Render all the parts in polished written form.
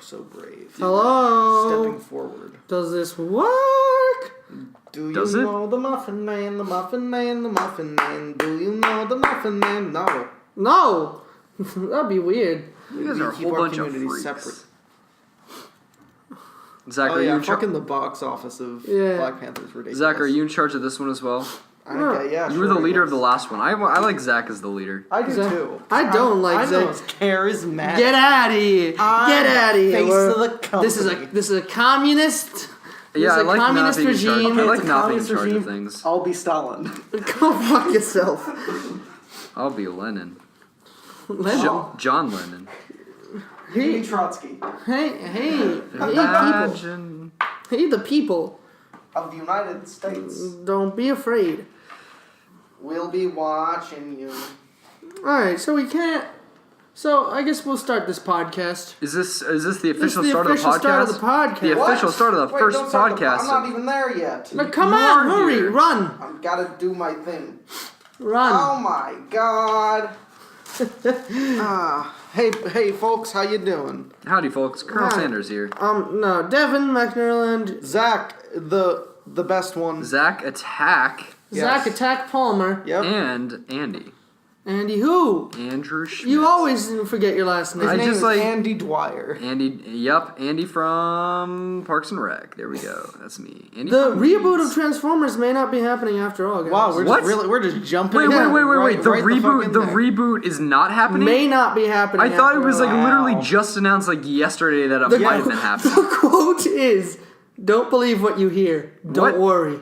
So brave. Hello. Stepping forward. Does this work? Do you know the Muffin Man, the Muffin Man, the Muffin Man? Do you know the Muffin Man? No. No. That'd be weird. You guys are a whole bunch of freaks. Separate. Zach, are you in fucking the box office of Black Panther is ridiculous. Zach, are you in charge of this one as well? Yeah, you were the leader of the last one. I like Zach as the leader. I do too. I don't like Zach. I know it's charismatic. Get out of here! Get out of here! Face of the company. This is a communist. Yeah, I like communist not being in charge. regime. I like not being in charge of things. I'll be Stalin. Go fuck yourself. I'll be Lenin. John Lennon. Hey, Trotsky. Hey, Imagine. people. Hey, the people of the United States. Don't be afraid. We'll be watching you. Alright, so we can't... So, I guess we'll start this podcast. Is this the official start of the podcast? Start of the podcast. The official start of the first podcast. I'm not even there yet. No, come on, hurry, run. I've got to do my thing. Run. Oh my god. Hey, folks, how you doing? Howdy, folks. Colonel Sanders here. No, Devin McNerland. Zach, the best one. Zach Attack. Zach Attack Palmer. Yep. And Andy. Andy who? Andrew Schmidt. You always forget your last name. His name is Andy Dwyer. Andy from Parks and Rec. There we go. That's me. Andy the reboot of Transformers may not be happening after all, guys. Wow, we're just jumping. Wait. The reboot is not happening? May not be happening. I thought it was literally just announced yesterday that it might have been happening. The quote is, "Don't believe what you hear. Don't worry."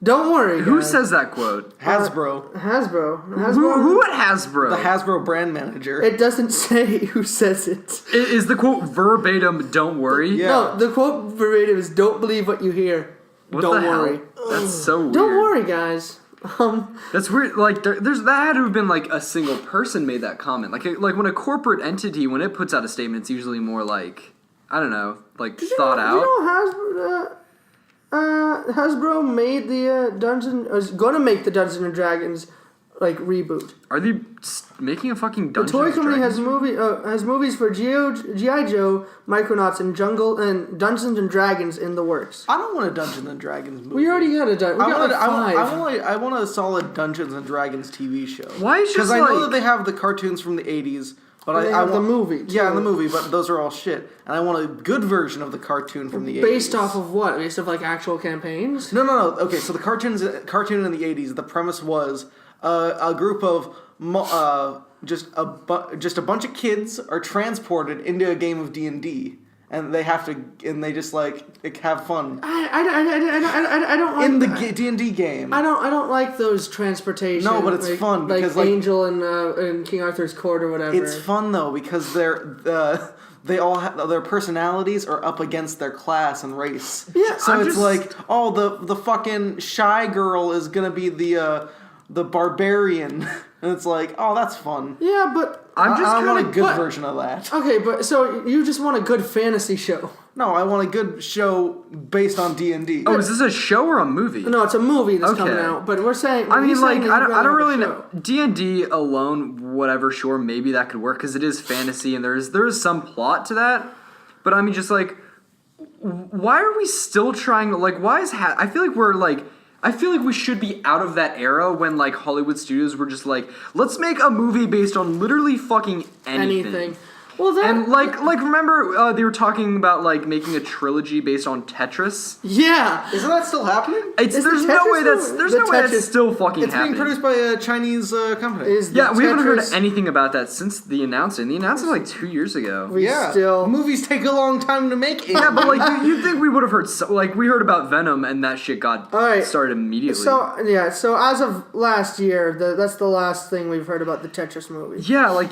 Don't worry, guys. Who says that quote? Hasbro. Hasbro. Who at Hasbro? The Hasbro brand manager. It doesn't say who says it. Is the quote verbatim, don't worry? Yeah. No, the quote verbatim is, don't believe what you hear. Don't worry. That's so weird. Don't worry, guys. That's weird. That had to have been a single person made that comment. Like when a corporate entity, when it puts out a statement, it's usually more I don't know, thought out. You know Hasbro made the is going to make the Dungeons and Dragons reboot. Are they making a fucking Dungeons The toy company Dragons? has movies for G.I. Joe, Micronauts, and Dungeons and Dragons in the works. I don't want a Dungeons and Dragons movie. We already got a Dungeons. I want a solid Dungeons and Dragons TV show. Why is because I know that they have the cartoons from the 80s. But I want the movie, too. Yeah, the movie, but those are all shit. And I want a good version of the cartoon from the 80s. Based off of what? Based off actual campaigns? No. Okay, so the cartoon in the 80s, the premise was a group of just a bunch of kids are transported into a game of D&D. And they have to, and they just have fun. I don't like in the D&D game. I don't like those transportation. No, but it's fun because Angel and King Arthur's Court or whatever. It's fun though because they all have their personalities are up against their class and race. Yeah, so the fucking shy girl is gonna be the barbarian, and it's that's fun. Yeah, but I want a good version of that. Okay, but so you just want a good fantasy show? No, I want a good show based on D&D. Oh, is this a show or a movie? No, it's a movie that's coming out. But we're saying. I don't really know. D&D alone, whatever. Sure, maybe that could work because it is fantasy and there is some plot to that. But I mean, just why are we still trying to why is I feel like we're I feel like we should be out of that era when Hollywood studios were just let's make a movie based on literally fucking anything. Well, and remember they were talking about making a trilogy based on Tetris. Yeah, isn't that still happening? There's no way that's still fucking happening. It's being produced by a Chinese company. We haven't heard anything about that since the announcement. The announcement 2 years ago. Movies take a long time to make. Yeah, but you'd think we would have heard we heard about Venom and that shit got started immediately. So as of last year, that's the last thing we've heard about the Tetris movie. Yeah,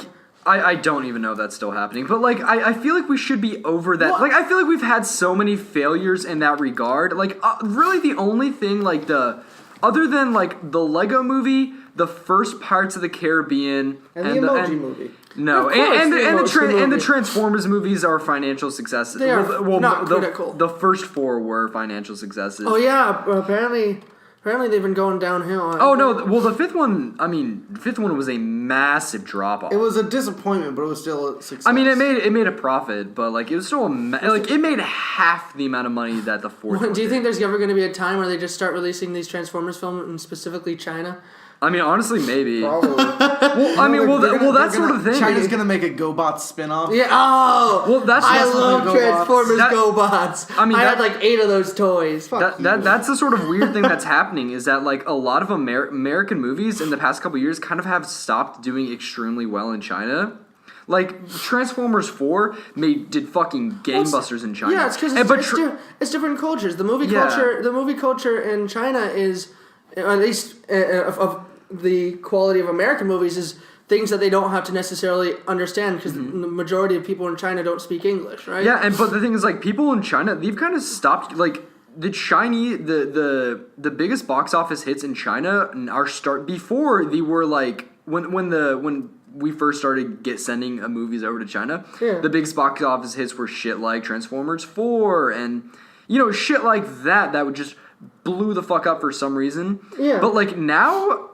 I don't even know if that's still happening, but I feel like we should be over that. I feel like we've had so many failures in that regard. Really the only thing other than the Lego movie, the first Pirates of the Caribbean, and the Emoji movie. No, and the Transformers movies are financial successes. They are not critical. The first 4 were financial successes. Oh yeah, apparently Apparently they've been going downhill. Oh no! Well, the fifth one. I mean, the fifth one was a massive drop off. It was a disappointment, but it was still a success. I mean, it made a profit, but like it was still it made half the amount of money that the fourth. one Do you did. think there's ever going to be a time where they just start releasing these Transformers films in specifically China? I mean, honestly, maybe. Probably. Well, I mean, that's sort of the thing. China's gonna make a GoBots spin-off. Yeah. Oh. Well, that's I what's love GoBots. Transformers That- GoBots. I mean, I that- had like 8 of those toys. That's the sort of weird thing that's happening is that like a lot of American movies in the past couple years kind of have stopped doing extremely well in China. Like Transformers 4 did fucking gangbusters in China. Yeah, it's because it's different cultures. The movie culture in China is, at least of the quality of American movies, is things that they don't have to necessarily understand because the majority of people in China don't speak English, right? Yeah, but the thing is, like, people in China, they've kind of stopped, like, the biggest box office hits in China before they were, like, when we first started sending movies over to China, the biggest box office hits were shit like Transformers 4 and, shit like that would just blew the fuck up for some reason. Yeah. But, like, now...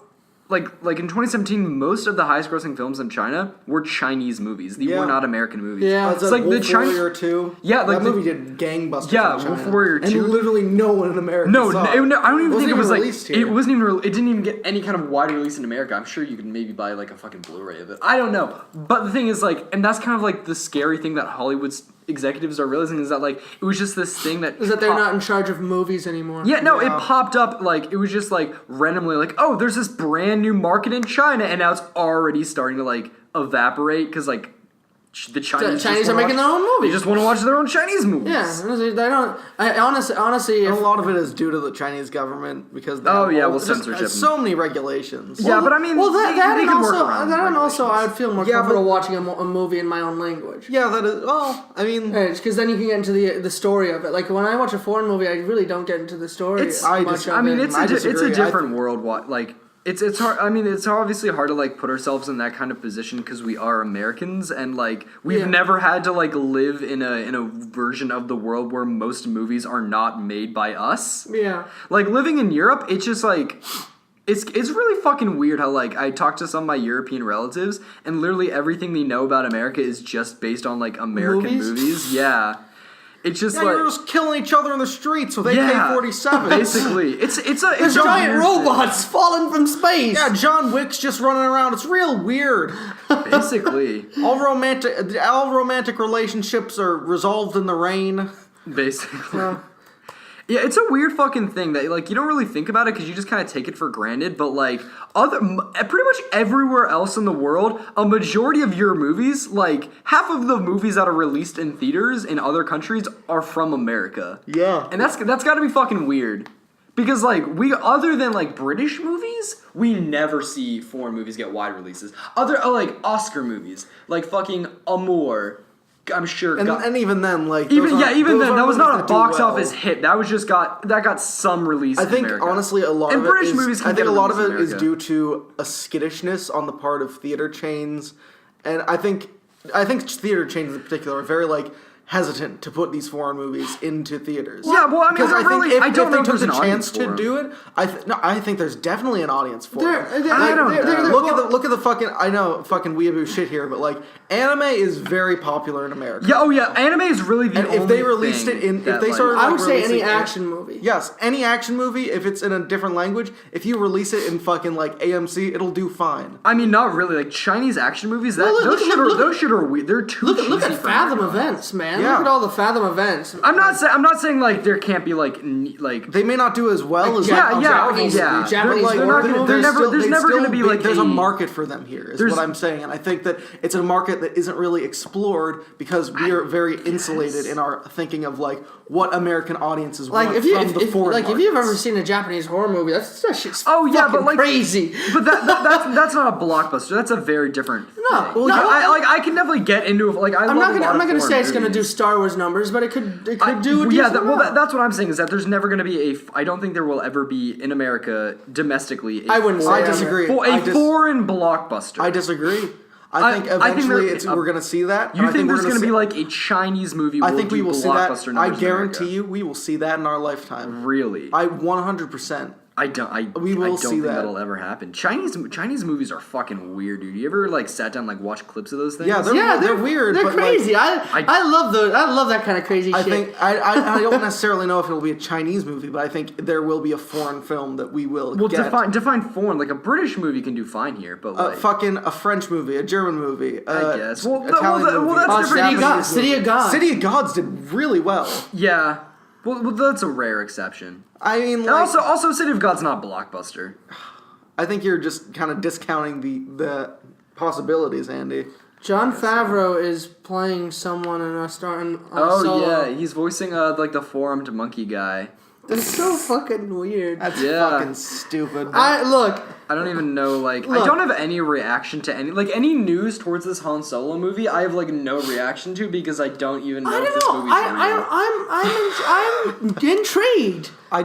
Like in 2017, most of the highest grossing films in China were Chinese movies. They were not American movies. Yeah. It's like Wolf Warrior 2. Yeah, like that movie did gangbusters. Yeah, in China. Wolf Warrior 2. And literally no one in America No, saw I don't even think it was like released here. it wasn't even. It didn't even get any kind of wide release in America. I'm sure you could maybe buy like a fucking Blu-ray of it. I don't know, but the thing is like, and that's kind of like the scary thing that Hollywood's executives are realizing is that like it was just this thing that Is that they're not in charge of movies anymore. Yeah, no, it popped up like it was just like randomly like, oh, there's this brand new market in China, and now it's already starting to like evaporate because like the Chinese are making their own movies. They just want to watch their own Chinese movies. Yeah, they don't. Honestly, And a lot of it is due to the Chinese government because they censorship. so many regulations. Yeah, but I mean, well, they can work around also, I would feel more Yeah, comfortable watching a movie in my own language. Yeah, that is. Well, I mean, Because then you can get into the story of it. Like when I watch a foreign movie, I really don't get into the story. It's a disagree. different world. Like it's hard. I mean, it's obviously hard to like put ourselves in that kind of position because we are Americans and like we've never had to like live in a version of the world where most movies are not made by us. Yeah. Like living in Europe, it's just like. It's really fucking weird how, like, I talked to some of my European relatives, and literally everything they know about America is just based on, like, American movies. Yeah. It's just like... you're just killing each other in the streets with AK-47s. Basically. It's There's giant robots falling from space. Yeah, John Wick's just running around. It's real weird. Basically. All romantic relationships are resolved in the rain. Basically. Yeah, it's a weird fucking thing that, like, you don't really think about it because you just kind of take it for granted, but, like, pretty much everywhere else in the world, a majority of your movies, like, half of the movies that are released in theaters in other countries are from America. Yeah. And that's got to be fucking weird. Because, like, other than, like, British movies, we never see foreign movies get wide releases. Like, Oscar movies, like fucking Amour, I'm sure. And even then, like even then, that was not a box office hit. That was just got some release. I think in America. honestly, a lot and of British it is. movies can I think get a lot of released it in is America. due to a skittishness on the part of theater chains, and I think theater chains in particular are very like hesitant to put these foreign movies into theaters. Yeah, well, I mean, I don't know they if took there's the an chance audience for to do it, I think there's definitely an audience for it. I don't know. Look at the fucking. I know fucking weeaboo shit here, but like anime is very popular in America. Yeah, oh yeah, anime is really the And only if they released thing it in, that, if they like, started, I like, would say any releasing action movie. Yes, any action movie. If it's in a different language, if you release it in fucking like AMC, it'll do fine. I mean, not really. Like Chinese action movies, those shit are weird. They're too cheesy. Look at for Fathom America. events, man. Yeah. Look at all the Fathom events. I'm not saying like there can't be like They may not do as well as Japanese But, like, movies. there's never going to be like there's a market for them here is what I'm saying, and I think that it's a market that isn't really explored because we are very insulated in our thinking of like what American audiences want from the foreign if you've ever seen a Japanese horror movie, that shit's but like crazy. But that's not a blockbuster. That's a very different. No, I can definitely get into it. Like I'm not gonna say it's gonna do Star Wars numbers, but it could do. That's what I'm saying is that there's never gonna be I don't think there will ever be in America domestically. I wouldn't say. I disagree. Foreign blockbuster. I disagree. I think eventually we're going to see that. You think there's going to be like a Chinese movie? I think we will see that. I guarantee you, we will see that in our lifetime. Really? I 100%. We will I don't see think that. that'll ever happen. Chinese movies are fucking weird, dude. You ever like sat down and like watch clips of those things? Yeah, they're weird. They're but, crazy. Like, I love those. I love that kind of crazy I shit. think I don't necessarily know if it'll be a Chinese movie, but I think there will be a foreign film that we will get. Define foreign. Like a British movie can do fine here, but like Fucking a French movie, a German movie, I guess. Well, Italian movie. that's different. City of God. City of Gods did really well. Yeah. Well, that's a rare exception. I mean, And like, also, City of God's not blockbuster. I think you're just kind of discounting the possibilities, Andy. John Favreau is playing someone in a star on Oh Solo. yeah, he's voicing like the four-armed monkey guy. That's so fucking weird. That's Yeah. fucking stupid. I don't even know, like, I Look. don't have any reaction to any news towards this Han Solo movie. I have, like, no reaction to because I don't even know I if this don't movie's know. I'm intrigued. I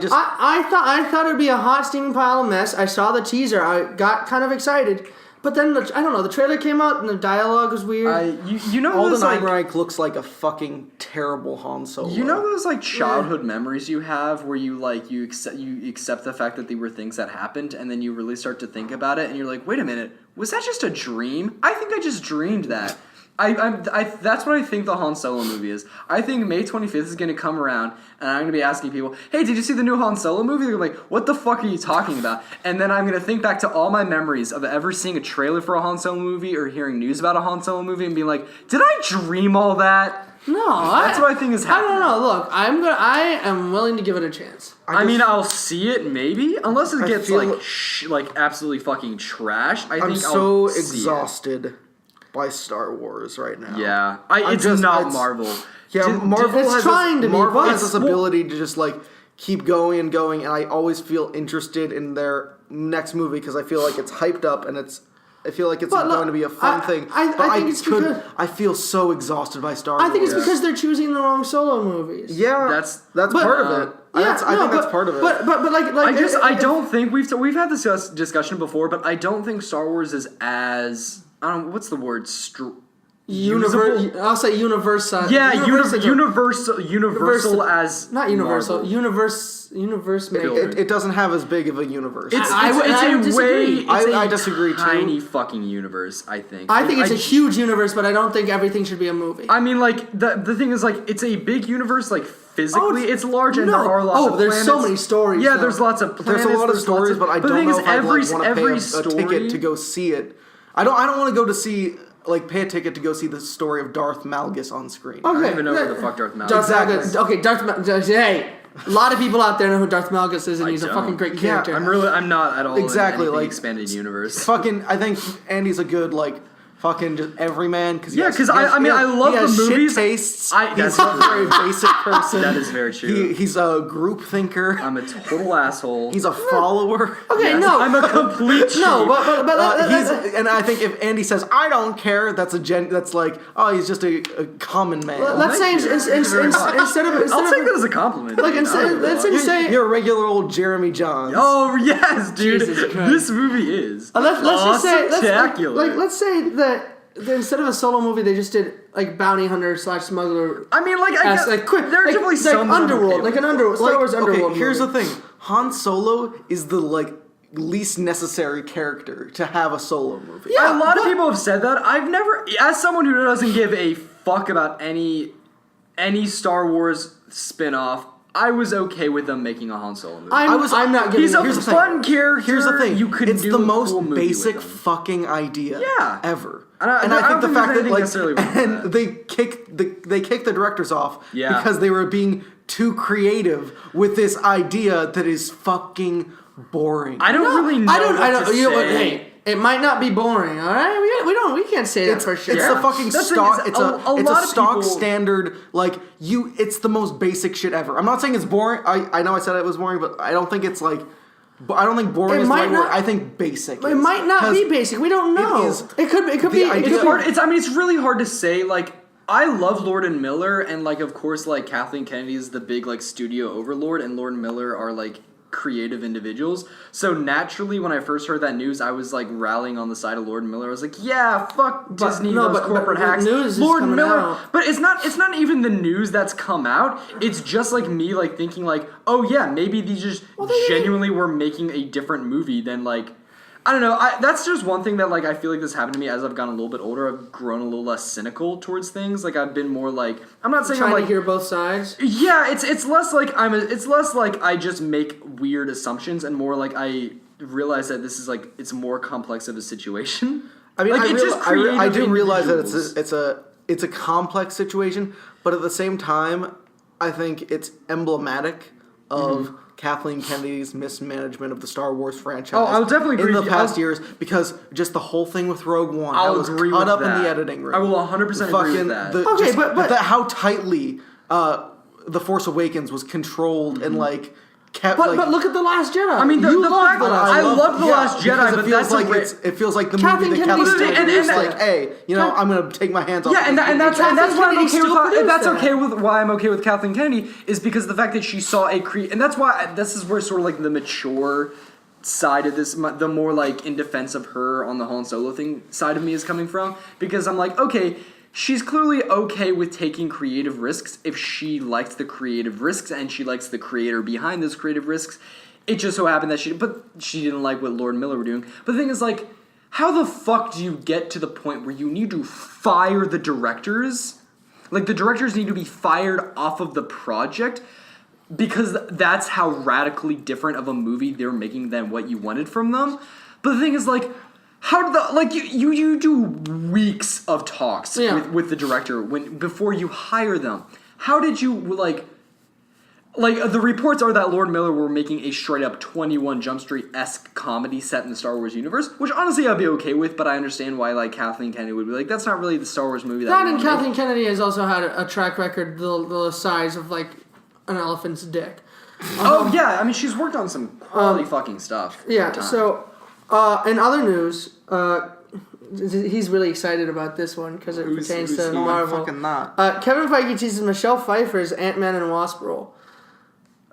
thought it'd be a hot steaming pile of mess. I saw the teaser. I got kind of excited. But then, I don't know, the trailer came out and the dialogue was weird. You know Alden those, like, Ehrenreich looks like a fucking terrible Han Solo. you know those, like, childhood memories you have where you, like, you accept the fact that they were things that happened and then you really start to think about it and you're like, wait a minute, was that just a dream? I think I just dreamed that. That's what I think the Han Solo movie is. I think May 25th is going to come around, and I'm going to be asking people, hey, did you see the new Han Solo movie? They're like, what the fuck are you talking about? And then I'm going to think back to all my memories of ever seeing a trailer for a Han Solo movie or hearing news about a Han Solo movie and being like, did I dream all that? No, That's what I think is happening. I don't know. Look, I am willing to give it a chance. I mean, I'll see it maybe, unless it gets feel- like absolutely fucking trash. I'm so exhausted by Star Wars right now. Yeah, it's not Marvel. Yeah, Marvel it's has trying to be, Marvel but has this ability to just like keep going and going, and I always feel interested in their next movie because I feel like it's hyped up and I feel like it's going to be a fun thing. I think it's because I feel so exhausted by Star Wars. I think it's because they're choosing the wrong Solo movies. Yeah, that's part of it. I think that's part of it. But like I don't think we've had this discussion before, but I don't think Star Wars is as what's the word? I'll say universal. Yeah, universal as not universal. Marvel. Universe maker. It doesn't have as big of a universe. I disagree too. Tiny fucking universe. I think it's a huge universe, but I don't think everything should be a movie. I mean, like the thing is, like it's a big universe. Like physically, it's large, and there are lots of planets. There's so many stories. Yeah, there's lots of planets. There's a lot of stories, but I don't know if I'd want to pay a story, ticket to go see it. I don't want to go to see. Like, pay a ticket to go see the story of Darth Malgus on screen. I don't even know who the fuck Darth Malgus is. Malgus. Okay, Darth Malgus. Hey, a lot of people out there know who Darth Malgus is, and he's a fucking great character. I'm not at all exactly in like expanded universe. Fucking, I think Andy's a good fucking just everyman. Because I love the movies. Shit tastes. That's he's a very basic person. That is very true. He's a group thinker. I'm a total asshole. He's a follower. Okay, yes, no, I'm a complete sheep. No, but and I think if Andy says I don't care, that's like he's just a common man. Let's say instead of I'll take that as a compliment. Like let's say you're a regular old Jeremy Johns. Oh yes, dude. Jesus Christ. This movie is let's just say spectacular. let's say that instead of a solo movie, they just did like bounty hunter / smuggler. I mean, like I guess there are definitely some underworld, like an underworld, Star Wars underworld. Okay, here's the thing: Han Solo is the least necessary character to have a solo movie. Yeah, a lot of people have said that. I've never, as someone who doesn't give a fuck about any Star Wars spin-off, I was okay with them making a Han Solo movie. I'm not giving. He's a fun character. Here's the thing: it's do the most cool basic fucking idea ever. And I think the fact that they kicked the directors off because they were being too creative with this idea that is fucking boring. I don't really know. I don't. You know what? Hey, it might not be boring. All right, we can't say that for sure. It's the fucking stock. It's a stock standard. It's the most basic shit ever. I'm not saying it's boring. I know I said it was boring, but I don't think it's like. But I don't think boring is the right word. I think basic. It might not be basic. We don't know. It could be. It's hard. It's really hard to say. Like, I love Lord and Miller, and of course, Kathleen Kennedy is the big studio overlord, and Lord and Miller are creative individuals. So naturally, when I first heard that news, I was like rallying on the side of Lord Miller. I was like, yeah, fuck Disney, those corporate hacks. News is Lord coming Miller. out. But it's not even the news that's come out. It's just like me like thinking like, oh yeah, maybe these just genuinely were making a different movie than like, I don't know. That's just one thing that like I feel like this happened to me as I've gotten a little bit older. I've grown a little less cynical towards things. Like I've been more like, I'm not saying trying I'm like to hear both sides. Yeah, it's less like it's less like I just make weird assumptions and more like I realize that this is like it's more complex of a situation. I mean, like, I do realize that individuals. it's a complex situation, but at the same time, I think it's emblematic of Kathleen Kennedy's mismanagement of the Star Wars franchise. Oh, I'll definitely agree in the with you. past years, because just the whole thing with Rogue One, I'll that was agree cut with up in that. the editing room. I will 100% agree with that. Okay, but how tightly The Force Awakens was controlled and like kept. But look at The Last Jedi. I mean, the fact that I love The Last Jedi, but that's like it feels like the Kathleen movie that Kennedy's Kathleen still- Kennedy was like, hey, I'm gonna take my hands off. Yeah, and that's why I'm Kennedy's okay still with that's produced okay with why I'm okay with Kathleen Kennedy is because the fact that she saw and that's why this is where sort of like the mature side of this, the more like in defense of her on the Han Solo thing side of me is coming from, because I'm like, okay, she's clearly okay with taking creative risks if she likes the creative risks and she likes the creator behind those creative risks. It just so happened that she didn't like what Lord Miller were doing. But the thing is, like, how the fuck do you get to the point where you need to fire the directors? Like, the directors need to be fired off of the project because that's how radically different of a movie they're making than what you wanted from them. But the thing is, like, how did you do weeks of talks with the director before you hire them? How did you, like, the reports are that Lord Miller were making a straight-up 21 Jump Street-esque comedy set in the Star Wars universe, which honestly I'd be okay with, but I understand why, like, Kathleen Kennedy would be like, that's not really the Star Wars movie that we and wanna Kathleen Kennedy has also had a track record the size of, like, an elephant's dick. Oh, yeah, I mean, she's worked on some quality fucking stuff. Yeah, so, in other news, he's really excited about this one because it pertains to Marvel. I'm fucking not. Kevin Feige teases Michelle Pfeiffer's Ant-Man and Wasp role.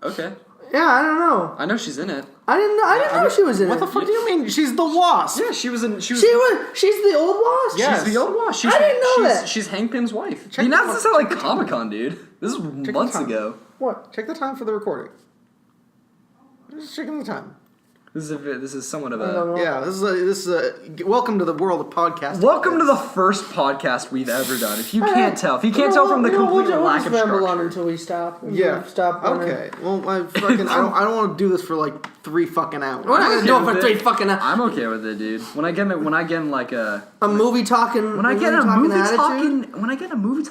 Okay. Yeah, I don't know. I know she's in it. I didn't know she was in What it. the fuck do you mean? She's the Wasp. Yeah, she's the old Wasp? Yeah. She's the old Wasp. I didn't know that. She's Hank Pym's wife. Check He announced the- this at like Comic-Con, dude. This is months time. ago. What? Check the time for the recording. Just checking the time. This is somewhat of a... Yeah, this is a welcome to the world of podcasting. Welcome to the first podcast we've ever done. If you can't tell from the complete lack of ramble structure. on until we stop. Stop. Okay. Well, I don't want to do this for like 3 fucking hours. We're not gonna do it for with 3 it. fucking hours. I'm okay with it, dude. When I get in like a Movie talking. when I get a movie attitude?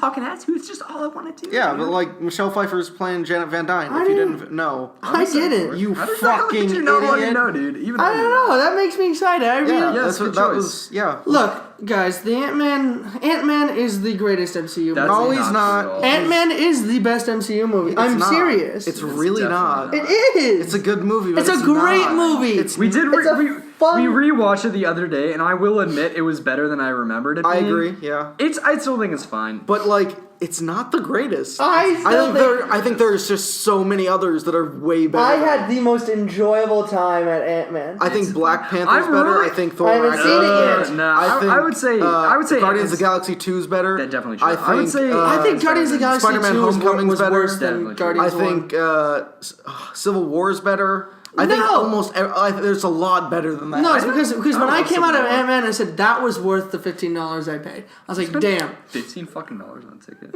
talking attitude, it's just all I want to do. Yeah, dude. but like Michelle Pfeiffer's playing Janet Van Dyne. If you didn't know, I didn't. you How the hell fucking did you know all you idiot. know, dude? Even I don't know. That makes me excited. I really. Yeah, Yes, that's what good that choice. was. Yeah. Look, guys, the Ant-Man is the greatest MCU That's movie. No, he's not. true at all. Ant-Man is the best MCU movie. I'm not. serious. It's really not. definitely It is. It's a good movie. But It's a great not. movie. We did. It's a fun- We rewatched it the other day, and I will admit it was better than I remembered it. I being. agree. Yeah. I still think it's fine. But like, it's not the greatest. I think there's just so many others that are way better. I had the most enjoyable time at Ant-Man. I think Black Panther's I'm better. really- I think Thor. I haven't seen it yet. No, I would say Guardians of it's- the Galaxy 2 is better. That definitely true. I I would think, say- I think Guardians of the Galaxy Spider-Man 2 Homecoming's was better. worse Definitely than true. I Guardians 1. think Civil War is better. I think there's a lot better than that. No, it's because when I love came out of Civil War. Ant-Man, I said that was worth the $15 I paid. I was like, damn. $15 fucking on a ticket.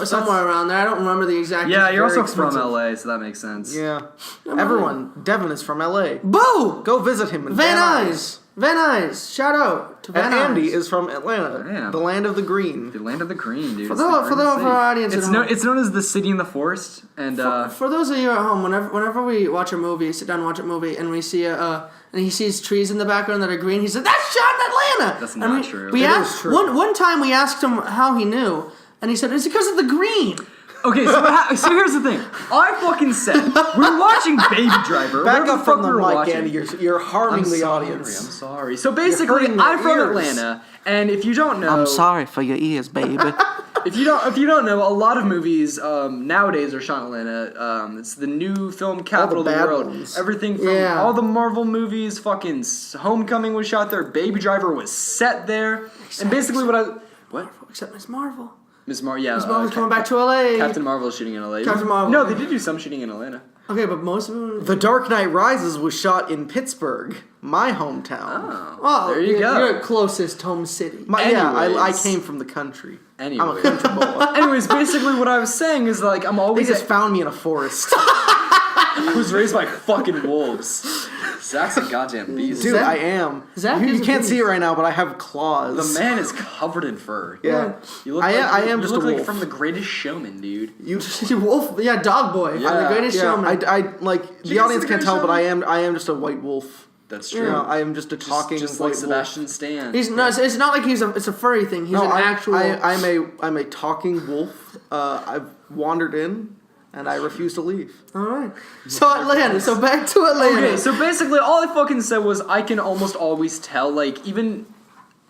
Somewhere around there. I don't remember the exact. Yeah, it's you're very also from expensive. LA, so that makes sense. Yeah. Everyone. Devin is from LA. Boo! Go visit him in Van Nuys. Van Nuys. Shout out to Van And Nuys. Andy is from Atlanta. Damn. The land of the green. The land of the green, dude. For It's the- the for green the- city. for our audience it's at known home. it's known as the city in the forest, and For those of you at home, whenever we watch a movie, sit down and watch a movie, and we see and he sees trees in the background that are green, he said, "That's shot in Atlanta." That's And not we, true. We It asked is true. one time we asked him how he knew, and he said, "It's because of the green." okay, so here's the thing. I fucking said we're watching Baby Driver. Back Whatever up the from fuck the we were mic, watching. Andy. You're harming the audience. I'm sorry. So basically, hurting their I'm from ears. Atlanta, and if you don't know, for your ears, baby. If you don't know, a lot of movies nowadays are shot in Atlanta. It's the new film capital of the world. Ones. Everything from all the Marvel movies, fucking Homecoming was shot there. Baby Driver was set there. And basically what? Except Miss Marvel. Miss Marvel, Miss Marvel's coming back to LA. Captain Marvel is shooting in LA. Captain Marvel. No, they did do some shooting in Atlanta. Okay, but most of them. The Dark Knight Rises was shot in Pittsburgh, my hometown. Oh, there you go. You're closest home city. I came from the country. I'm a country boy. Anyways, basically what I was saying is like I'm They always just found me in a forest. I was raised by fucking wolves. Zach's a goddamn beast. Dude, I am. Zach you is a can't beast. see it right now, but I have claws. The man is covered in fur. Yeah. You look I am you just look a like wolf. from The Greatest Showman, dude. You, Wolf, Dog Boy. Yeah. I'm the greatest showman. I like you the guys audience see can't The tell, Greatest but I am just a white wolf. That's You true. know, I am just a talking just white like Sebastian Stan. He's no. It's not like it's a furry thing. He's wolf. No, an actual. I'm a talking wolf. I've wandered in, and I refuse to leave. All right. So Atlanta. So back to Atlanta. Okay, so basically all I fucking said was I can almost always tell, like,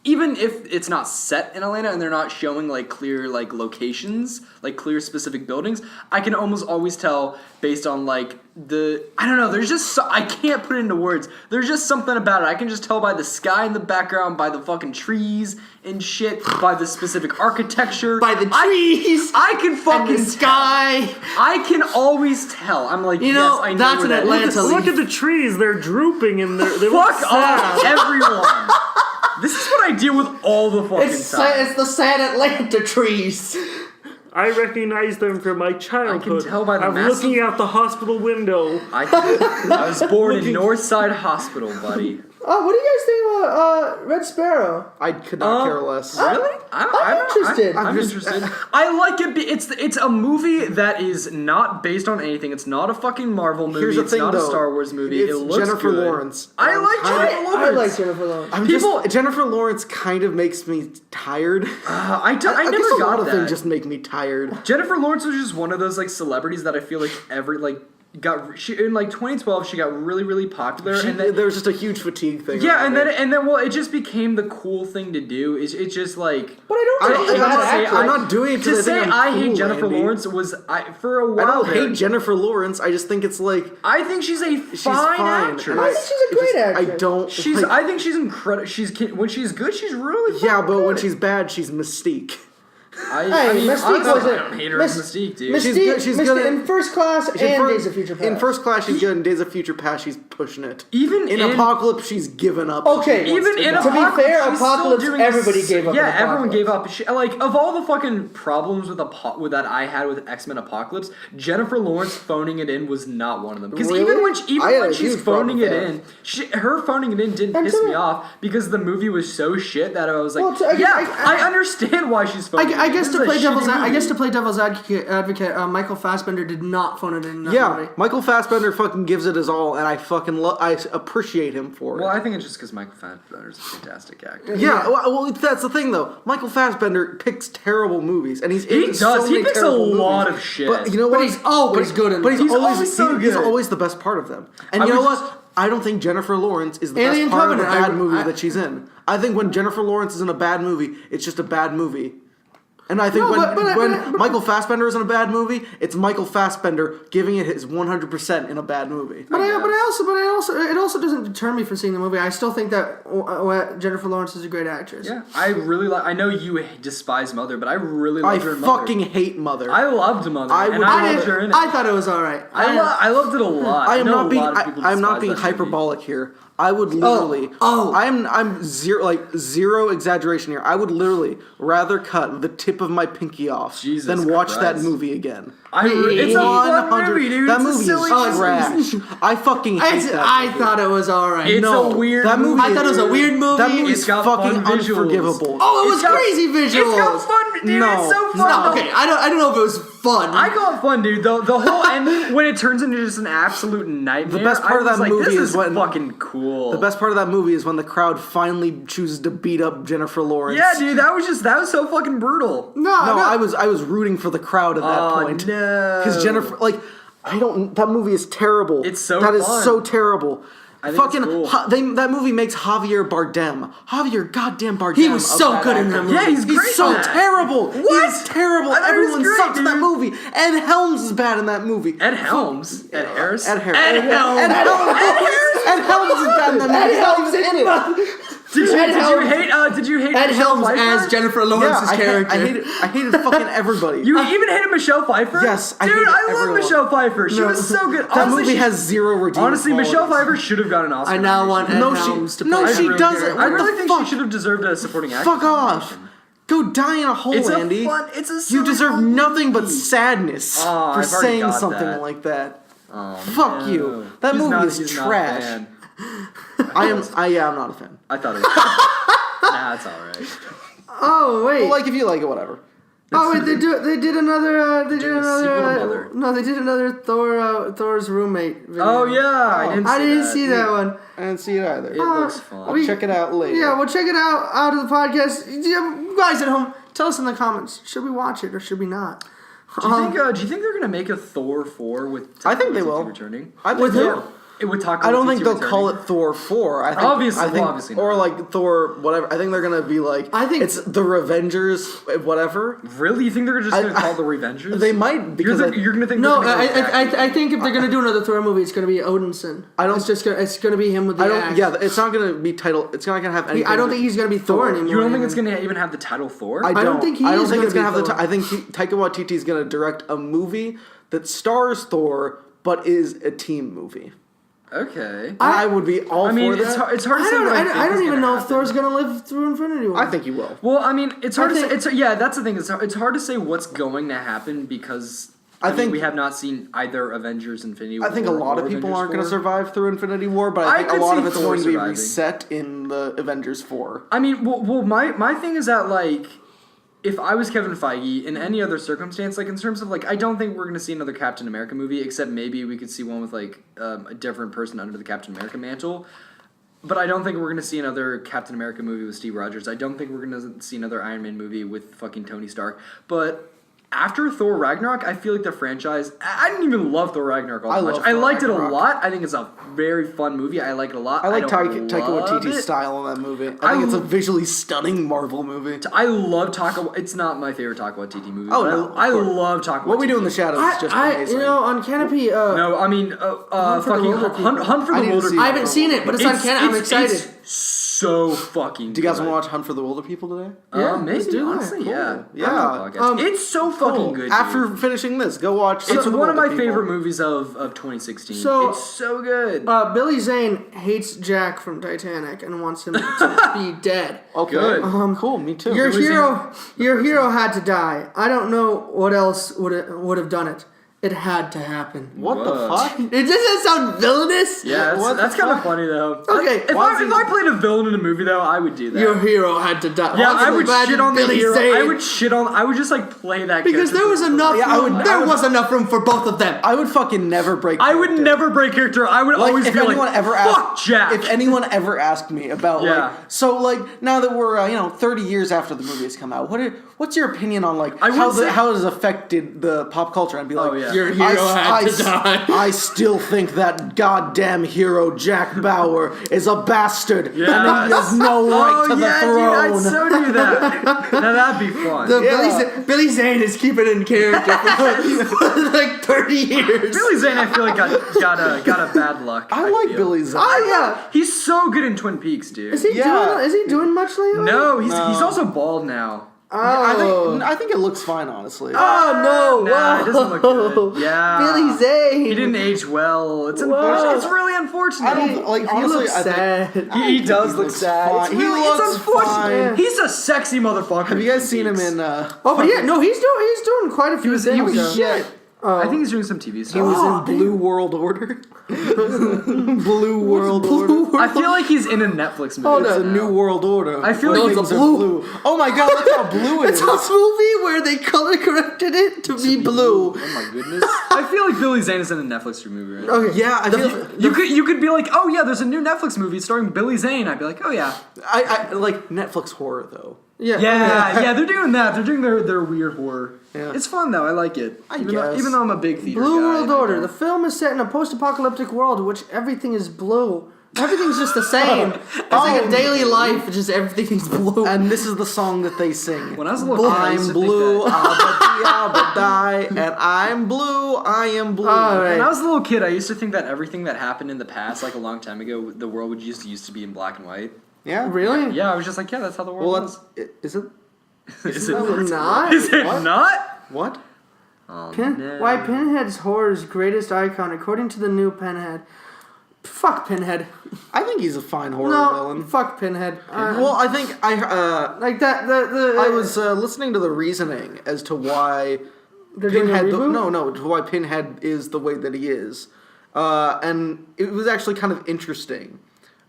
even if it's not set in Atlanta and they're not showing like clear like locations, like clear specific buildings, I can almost always tell based on like I don't know, there's just I can't put it into words. There's just something about it. I can just tell by the sky in the background, by the fucking trees and shit, by the specific architecture, By the trees. I can fucking and the sky. I can always tell. I'm like, You know, yes, I know that's where an that Atlanta is. leaf. Look at the trees; they're drooping and they look Fuck sad. off, everyone. This is what I deal with all the fucking time. It's the sad Atlanta trees. I recognize them from my childhood. tell by the I'm massive- looking out the hospital window. I was born in Northside Hospital, buddy. Oh, what do you guys think about Red Sparrow? I could not care less. Really? I'm interested. I'm just- interested. I like it. It's a movie that is not based on anything. It's not a fucking Marvel movie. Here's the it's thing, not though. a Star Wars movie. It's It looks Jennifer good. Lawrence. I like Jennifer Lawrence. I like Jennifer Lawrence. Jennifer Lawrence kind of makes me tired. I guess never a got lot of that. things just make me tired. Jennifer Lawrence was just one of those like celebrities that I feel like in like 2012 she got really really popular and then There was just a huge fatigue thing. yeah around and it. then well it just became the cool thing to do. It's just like But I don't think she's a bad actress. I'm not doing it to because I say think I'm I cool, hate Jennifer Andy. Lawrence was for a while I don't there, hate Jennifer Lawrence. I just think it's like I think she's a she's fine, fine. actress. and I think she's a great actress. I don't. She's like, I think she's incredible. When she's good, she's really yeah, fucking but good. when she's bad, she's Mystique. I Hey, mean, Mystique honestly, wasn't- I don't hate her as Mystique, dude. She's good- she's good in First Class and Days of Future Past. In First Class, she's good. In Days of Future Past, she's pushing it. Even in Apocalypse, she's given up. Okay, She wants Even in die. To be Apocalypse, fair, she's still Apocalypse, doing everybody gave up Yeah, on everyone Apocalypse. gave up. Like of all the fucking problems with that I had with X-Men Apocalypse, Jennifer Lawrence phoning it in was not one of them. Because Really? even when I had a she's huge problem phoning with it that. in, her phoning it in didn't And piss to- me off because the movie was so shit that I was like, Well, I understand why she's phoning. I it in. guess This to is a play devil's shitty movie. advocate, Michael Fassbender did not phone it in that Yeah, movie. Michael Fassbender fucking gives it his all, and I fucking I appreciate him for it. Well, I think it's just because Michael Fassbender is a fantastic actor. Yeah, well, that's the thing though. Michael Fassbender picks terrible movies, and he's He in does. So He many picks a terrible lot movies. of shit. But you know But what? he's always good in But he's them. He's always always so he's good. always the best part of them. And I you know would what? just- I don't think Jennifer Lawrence is the Alien best part Covenant, of a bad I- movie I- that she's in. I think when Jennifer Lawrence is in a bad movie, it's just a bad movie. And I think No, when but- Michael Fassbender is in a bad movie, it's Michael Fassbender giving it his 100% in a bad movie. But it also doesn't deter me from seeing the movie. I still think that Jennifer Lawrence is a great actress. Yeah, I really like. I know you despise Mother, but I really I loved her in Mother. fucking hate Mother. I loved Mother, I and would I love loved her in it. I thought it was all right. I loved it a lot. I am know not a being lot of people I'm not despise being that movie. hyperbolic here. I would literally I'm zero exaggeration here. I would literally rather cut the tip of my pinky off Jesus than watch that Christ. movie again. It's a fun 100 movie, dude. That It's a movie silly is trash. I fucking hate that I movie. thought it was all right. It's No, a weird that movie. I thought it was a weird movie. That movie's It's got fucking fun visuals. unforgivable. Oh, it was It's got- crazy visuals. It's got fun, dude. No. It's so fun. No, okay, I don't know if it was fun. I call it fun, dude. The whole end when it turns into just an absolute nightmare. The best part of I was that like, movie this is when- fucking cool. The best part of that movie is when the crowd finally chooses to beat up Jennifer Lawrence. Yeah, dude. That was so fucking brutal. no, No, I was rooting for the crowd at that Oh, point. no. Because Jennifer, that movie is terrible. It's so That is fun. so terrible. I think Fucking it's cool. that movie makes Javier Bardem. Javier goddamn Bardem. He was a so bad good in actor. that movie. Yeah, he's great so in that. terrible. What? He's terrible. I thought he was Everyone great, sucks in that dude. movie. Ed Helms is bad in that movie. Ed Helms. Ed Harris. Ed Harris. Ed Helms. Ed Helms. Ed Helms is bad in that movie. He's not even in it. Did you hate Ed Michelle Helms Pfeiffer? as Jennifer Lawrence's character. I hated fucking everybody. You even hated Michelle Pfeiffer? Yes, I dude, hated I love everyone. Michelle Pfeiffer. She was so good. That movie has zero redeeming honestly, Michelle qualities. Pfeiffer should have gotten an Oscar. I now want Ed No, Helms to she, no, play she every doesn't. character. I What really the think fuck? she should have deserved a supporting actor. Fuck off. Go die in a hole, It's Andy. it's a You silly deserve fun nothing but movie. sadness Oh, for I've already saying got something that. like that. Oh, Fuck no. you. That He's movie not- is he's not a trash. fan. I'm not a fan. I thought it was. Nah, it's alright. Oh wait. Well, like if you like it, whatever. Oh wait, they did another. They did Doing a sequel to another. Mother. No, they did another Thor's roommate. Video. Oh yeah, I didn't see that. one. I didn't see it either. It looks fun. I'll check it out later. Yeah, we'll check it out of the podcast. You guys at home, tell us in the comments. Should we watch it or should we not? Do you think they're gonna make a Thor 4 with? I think they Taika will. Waititi returning? I think With they who? will. It would talk. I don't think they'll call it Thor 4. I think, Obviously, I think, obviously or not. like Thor whatever. I think they're gonna be like. I think- it's the Revengers, whatever. Really, you think they're just gonna call it the Revengers? They might because you're gonna think. No, they're gonna go back. I think if they're gonna do another Thor movie, it's gonna be Odinson. I don't- It's gonna be him with the I don't. axe. Yeah, it's not gonna be titled. It's not gonna have anything. I don't think he's gonna be Thor anymore. You don't think it's gonna even have the title Thor? I don't think he I don't is think gonna it's gonna be have the. Thor. I think Taika Waititi is gonna direct a movie that stars Thor, but is a team movie. Okay. I would be all I mean, for that. it's hard to say. what I think don't is even gonna know if happen. Thor's gonna live through Infinity War. I think you will. Well, I mean, it's hard I to think- say. That's the thing. It's hard to say what's going to happen because I think we have not seen either Avengers Infinity War. I think a lot of or people Avengers aren't going to 4. survive through Infinity War, but I I think a could lot see of it's Thor going to be surviving. reset in the Avengers 4. I mean, well, my thing is that like, if I was Kevin Feige in any other circumstance, like in terms of like, I don't think we're going to see another Captain America movie, except maybe we could see one with like a different person under the Captain America mantle. But I don't think we're going to see another Captain America movie with Steve Rogers. I don't think we're going to see another Iron Man movie with fucking Tony Stark. But after Thor Ragnarok, I feel like the franchise... I didn't even love Thor Ragnarok all that much. love I Thor liked it a Ragnarok. lot. I think it's a very fun movie. I like it a lot. I like don't Taika love Waititi's it. style in that movie. I think it's a visually stunning Marvel movie. I love Taika... It's not my favorite Taika Waititi movie. Oh, but no, of I course. love Taika Waititi. What We Do in the Shadows is just amazing. on Canopy. No, I mean, Hunt for the fucking Wilder People. Hunt for I the need to Wilder see People. I haven't seen it, but it's on Canopy. I'm excited. It's so fucking Do you guys good. want to watch Hunt for the Wilder People today? Yeah, Maybe, let's do that. honestly, yeah. Yeah. I'm on the podcast. It's so fucking Cool. good, dude. After finishing this, go watch Hunt It's for the one of my Wilder People. favorite movies of 2016. So- It's so good. Billy Zane hates Jack from Titanic and wants him to be dead. Okay. Good. Cool, me too. Your hero had to die. I don't know what else would have done it. It had to happen. What the Whoa. fuck? It doesn't sound villainous. Yeah, What that's the kind of fuck? funny though. Okay, If I played a villain in a movie though, I would do that. Your hero had to die. yeah, Once I would imagine shit on the Billy hero. Zane. I would just like play that because character there was for- enough Yeah, I room. would- There was enough room for both of them. I would fucking never break I would character. never break character. I would always if be anyone like, ever fuck asked, Jack. If anyone ever asked me about Yeah. like, so like now that we're 30 years after the movie has come out, what's your opinion on like I would say- how it has affected the pop culture? I'd be like, Oh, yeah. Your hero had to die. I still think that goddamn hero Jack Bauer is a bastard and Yes. he has no right to the Dude, throne. I'd so do that. Now that'd be fun. Yeah. Billy Zane is keeping in character for like 30 years. Billy Zane, I feel like got a bad luck. I like feel. Billy Zane. Oh yeah. He's so good in Twin Peaks, dude. Is he doing much lately? No, he's also bald now. Oh. I think it looks fine, honestly. Oh no! Nah, it doesn't look good. Yeah, Billy Zane. He didn't age well. It's unfortunate. It's really unfortunate. I don't like He honestly. looks I think sad. He does he look looks sad. fine. It's He really, looks it's unfortunate. fine. He's a sexy motherfucker. Have you guys seen him in? Oh, but yeah, no, he's doing quite a few things. He was though. shit. I think he's doing some TV stuff. He was in Blue World Order. Blue World Order. I feel like he's in a Netflix movie. Oh, It's no. a New World Order. I feel Where like things it's are blue. Oh my god, look how blue it It's is. a movie where they color corrected it to be blue. Oh my goodness. I feel like Billy Zane is in a Netflix movie right now. Okay, Yeah, I feel. You could be like, oh yeah, there's a new Netflix movie starring Billy Zane. I'd be like, oh yeah. I like Netflix horror though. yeah, Yeah, they're doing that. They're doing their weird horror. Yeah. It's fun though. I like it. I Even guess. though I'm a big theater Blue guy, World I Order. don't- The film is set in a post-apocalyptic world in which everything is blue. Everything's just the same. It's like a daily life. Just everything's blue. And this is the song that they sing. When I was a little kid, I used I'm to think blue, that- die, and I'm blue, I am blue. All right. When I was a little kid, I used to think that everything that happened in the past, like a long time ago, the world would used to be in black and white. Yeah. Really? Yeah, I was just like, yeah, that's how the world Well, was. is it? Is it No, not. Is it What? not? What? Oh, Pin- no. Why Pinhead's horror's greatest icon, according to the new Pinhead. Fuck Pinhead. I think he's a fine horror No, villain. fuck Pinhead. Well, I think Like that. I was listening to the reasoning as to why They're doing a Pinhead. reboot? To why Pinhead is the way that he is, and it was actually kind of interesting.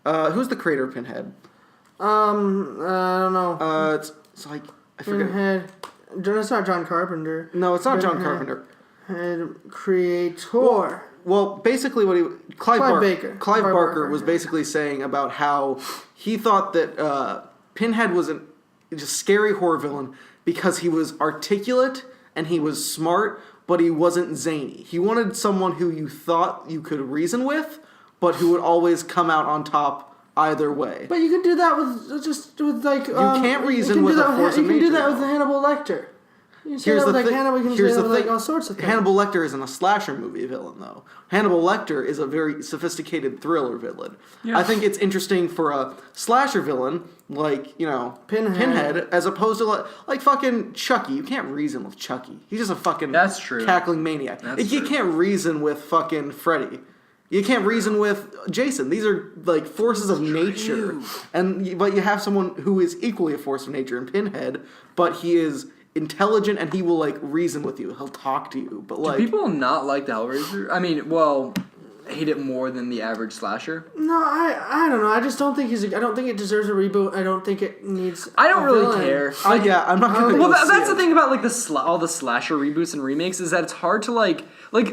Who's the creator of Pinhead? I don't know. It's like I forget. Pinhead. It's not John Carpenter. No, it's not John Pinhead. Carpenter. Head creator. Well, basically, Clive Baker. Clive Clive Barker Barker, was yeah. basically saying about how he thought that Pinhead was just scary horror villain because he was articulate and he was smart, but he wasn't zany. He wanted someone who you thought you could reason with, but who would always come out on top either way. But you can do that with like. You can't reason with a force of You can do nature, that with though. Hannibal Lecter. You can say Here's that the with like thing. Hannibal. You can Here's say that the with thing. like all sorts of things. Hannibal Lecter isn't a slasher movie villain, though. Hannibal Lecter is a very sophisticated thriller villain. Yeah. I think it's interesting for a slasher villain like Pinhead, as opposed to like fucking Chucky. You can't reason with Chucky. He's just a fucking That's true. cackling maniac. That's You true. can't reason with fucking Freddy. You can't reason with Jason. These are like forces of nature, but you have someone who is equally a force of nature in Pinhead, but he is intelligent and he will like reason with you. He'll talk to you, but like Do people not like the Hellraiser? I mean, well, hate it more than the average slasher. No, I don't know. I just don't think I don't think it deserves a reboot. I don't think it needs. I don't a really villain. care. yeah, I'm not gonna. Well, go see that's the it. thing about like all the slasher reboots and remakes is that it's hard to like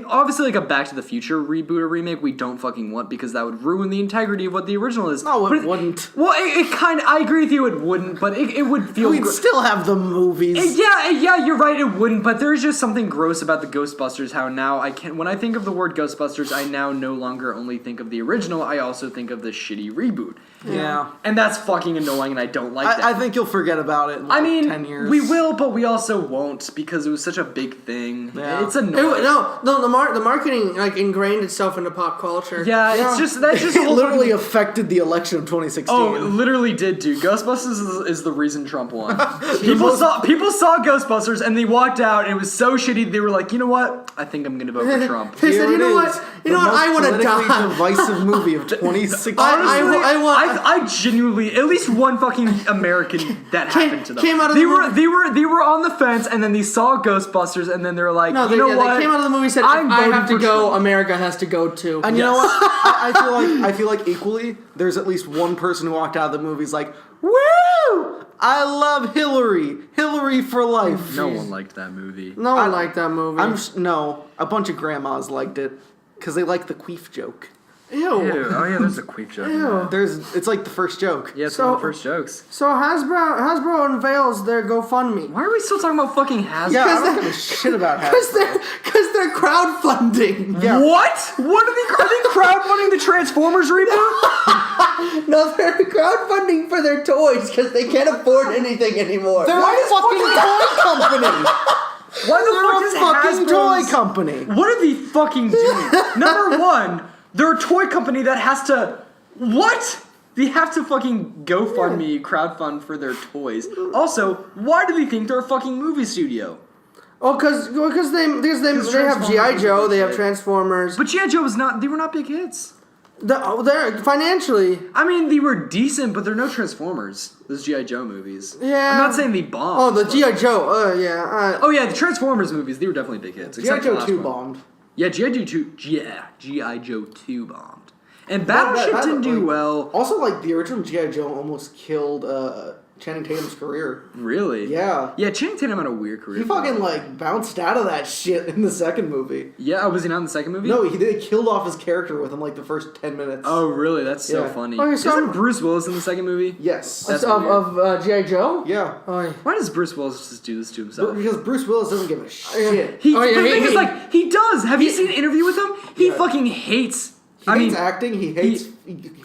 obviously like a Back to the Future reboot or remake we don't fucking want because that would ruin the integrity of what the original is. No, But it wouldn't. Well, it kind of. I agree with you. It wouldn't, but it would feel. We'd still have the movies. Yeah, you're right. It wouldn't, but there's just something gross about the Ghostbusters. How now when I think of the word Ghostbusters, I now no longer only think of the original. I also think of the shitty reboot. Yeah. And that's fucking annoying, and I don't like that. I think you'll forget about it in like 10 years. We will, but we also won't because it was such a big thing. Yeah. It's annoying. No, the marketing like ingrained itself into pop culture. Yeah, that's just a It whole literally fucking- affected the election of 2016. Oh, it literally did, dude. Ghostbusters is the reason Trump won. people saw Ghostbusters and they walked out and it was so shitty. They were like, you know what? I think I'm gonna vote for Trump. They said, Here you it know is, what? You know what? I want to the most die. politically divisive movie of 2016. I genuinely, at least one fucking American that happened to them. came out of they the were movie- they were on the fence and then they saw Ghostbusters and then they were like, No, you know what? they came out of the movie and said, I'm if I voting have to for go, Trump. America has to go too. And you know what? I feel like equally, there's at least one person who walked out of the movies like, woo! I love Hillary. Hillary for life. No one liked that movie. No one liked that movie. No, a bunch of grandmas liked it because they like the queef joke. Ew. Ew. Oh yeah, there's a queef joke. in Ew. that. It's like the first joke. Yeah, it's So- one of the first jokes. So Hasbro unveils their GoFundMe. Why are we still talking about fucking Hasbro? Yeah, I don't give a shit about Because Hasbro. they're crowdfunding. Yeah. What? What are they crowdfunding the Transformers reboot? No, they're crowdfunding for their toys because they can't afford anything anymore. They're a fucking toy company. Why the fuck They're is a fucking Hasbro's- toy company. What are they fucking doing? Number one, they're a toy company that has to. What? They have to fucking GoFundMe, crowdfund for their toys. Also, why do they think they're a fucking movie studio? Oh, because they have Transformers G.I. Joe, was they have big. Transformers. But G.I. Joe they were not big hits. They're financially. I mean, they were decent, but they're no Transformers. Those G.I. Joe movies. Yeah. I'm not saying they bombed. Oh, the but- G.I. Joe. Yeah. Oh yeah, the Transformers movies, they were definitely big hits. G.I. except the Joe last 2 one. bombed. Yeah, G.I. Joe 2. Yeah, G.I. Joe 2 bombed. And Battleship That- didn't do like- well. Also, like, the original G.I. Joe almost killed Channing Tatum's career. Really? Yeah. Yeah, Channing Tatum had a weird career. He fucking, like, bounced out of that shit in the second movie. Yeah, was he not in the second movie? No, they killed off his character within, like, the first 10 minutes. Oh, really? That's so Yeah. funny. Okay, so Isn't I'm- Bruce Willis in the second movie? Yes. That's of G.I. Joe? Yeah. Oh, yeah. Why does Bruce Willis just do this to himself? Because Bruce Willis doesn't give a shit. The Oh, yeah, thing he- is, like, he does. Have you seen an interview with him? He fucking hates He hates acting. He hates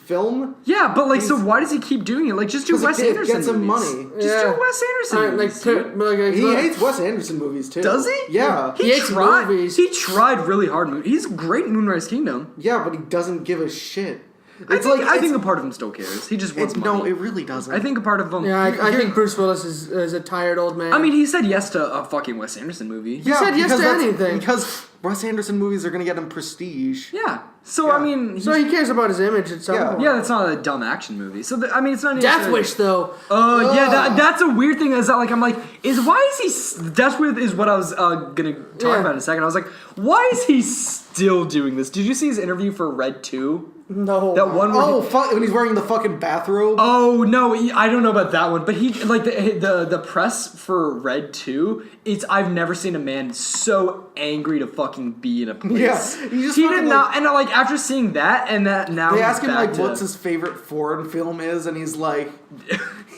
film. Yeah, but like, so why does he keep doing it? Like, just do Wes Anderson gets him movies. money. Just do Wes Anderson movies. He hates Wes Anderson movies too. Does he? Yeah. He hates movies. He tried really hard. He's great in Moonrise Kingdom. Yeah, but he doesn't give a shit. I think a part of him still cares. He just wants money. No, it really doesn't. I think a part of him. Yeah, I think Bruce Willis is a tired old man. I mean, he said yes to a fucking Wes Anderson movie. Yeah, he said yes to anything. Because Wes Anderson movies are going to get him prestige. Yeah. So, I mean... So he cares about his image at some point. Yeah, that's not a dumb action movie. So, I mean, it's not... Death Wish, though. Oh, yeah, that's a weird thing. Is that, like, I'm like, why is he... Death Wish is what I was going to talk about in a second. I was like, why is he still doing this? Did you see his interview for Red 2? No. That one where when he's wearing the fucking bathrobe? Oh, no, I don't know about that one. But he, like, the press for Red 2, I've never seen a man so angry to fucking be in a place. Yeah. He did not... And, like, after seeing that, and that now they ask him, like, what's his favorite foreign film is, and he's like...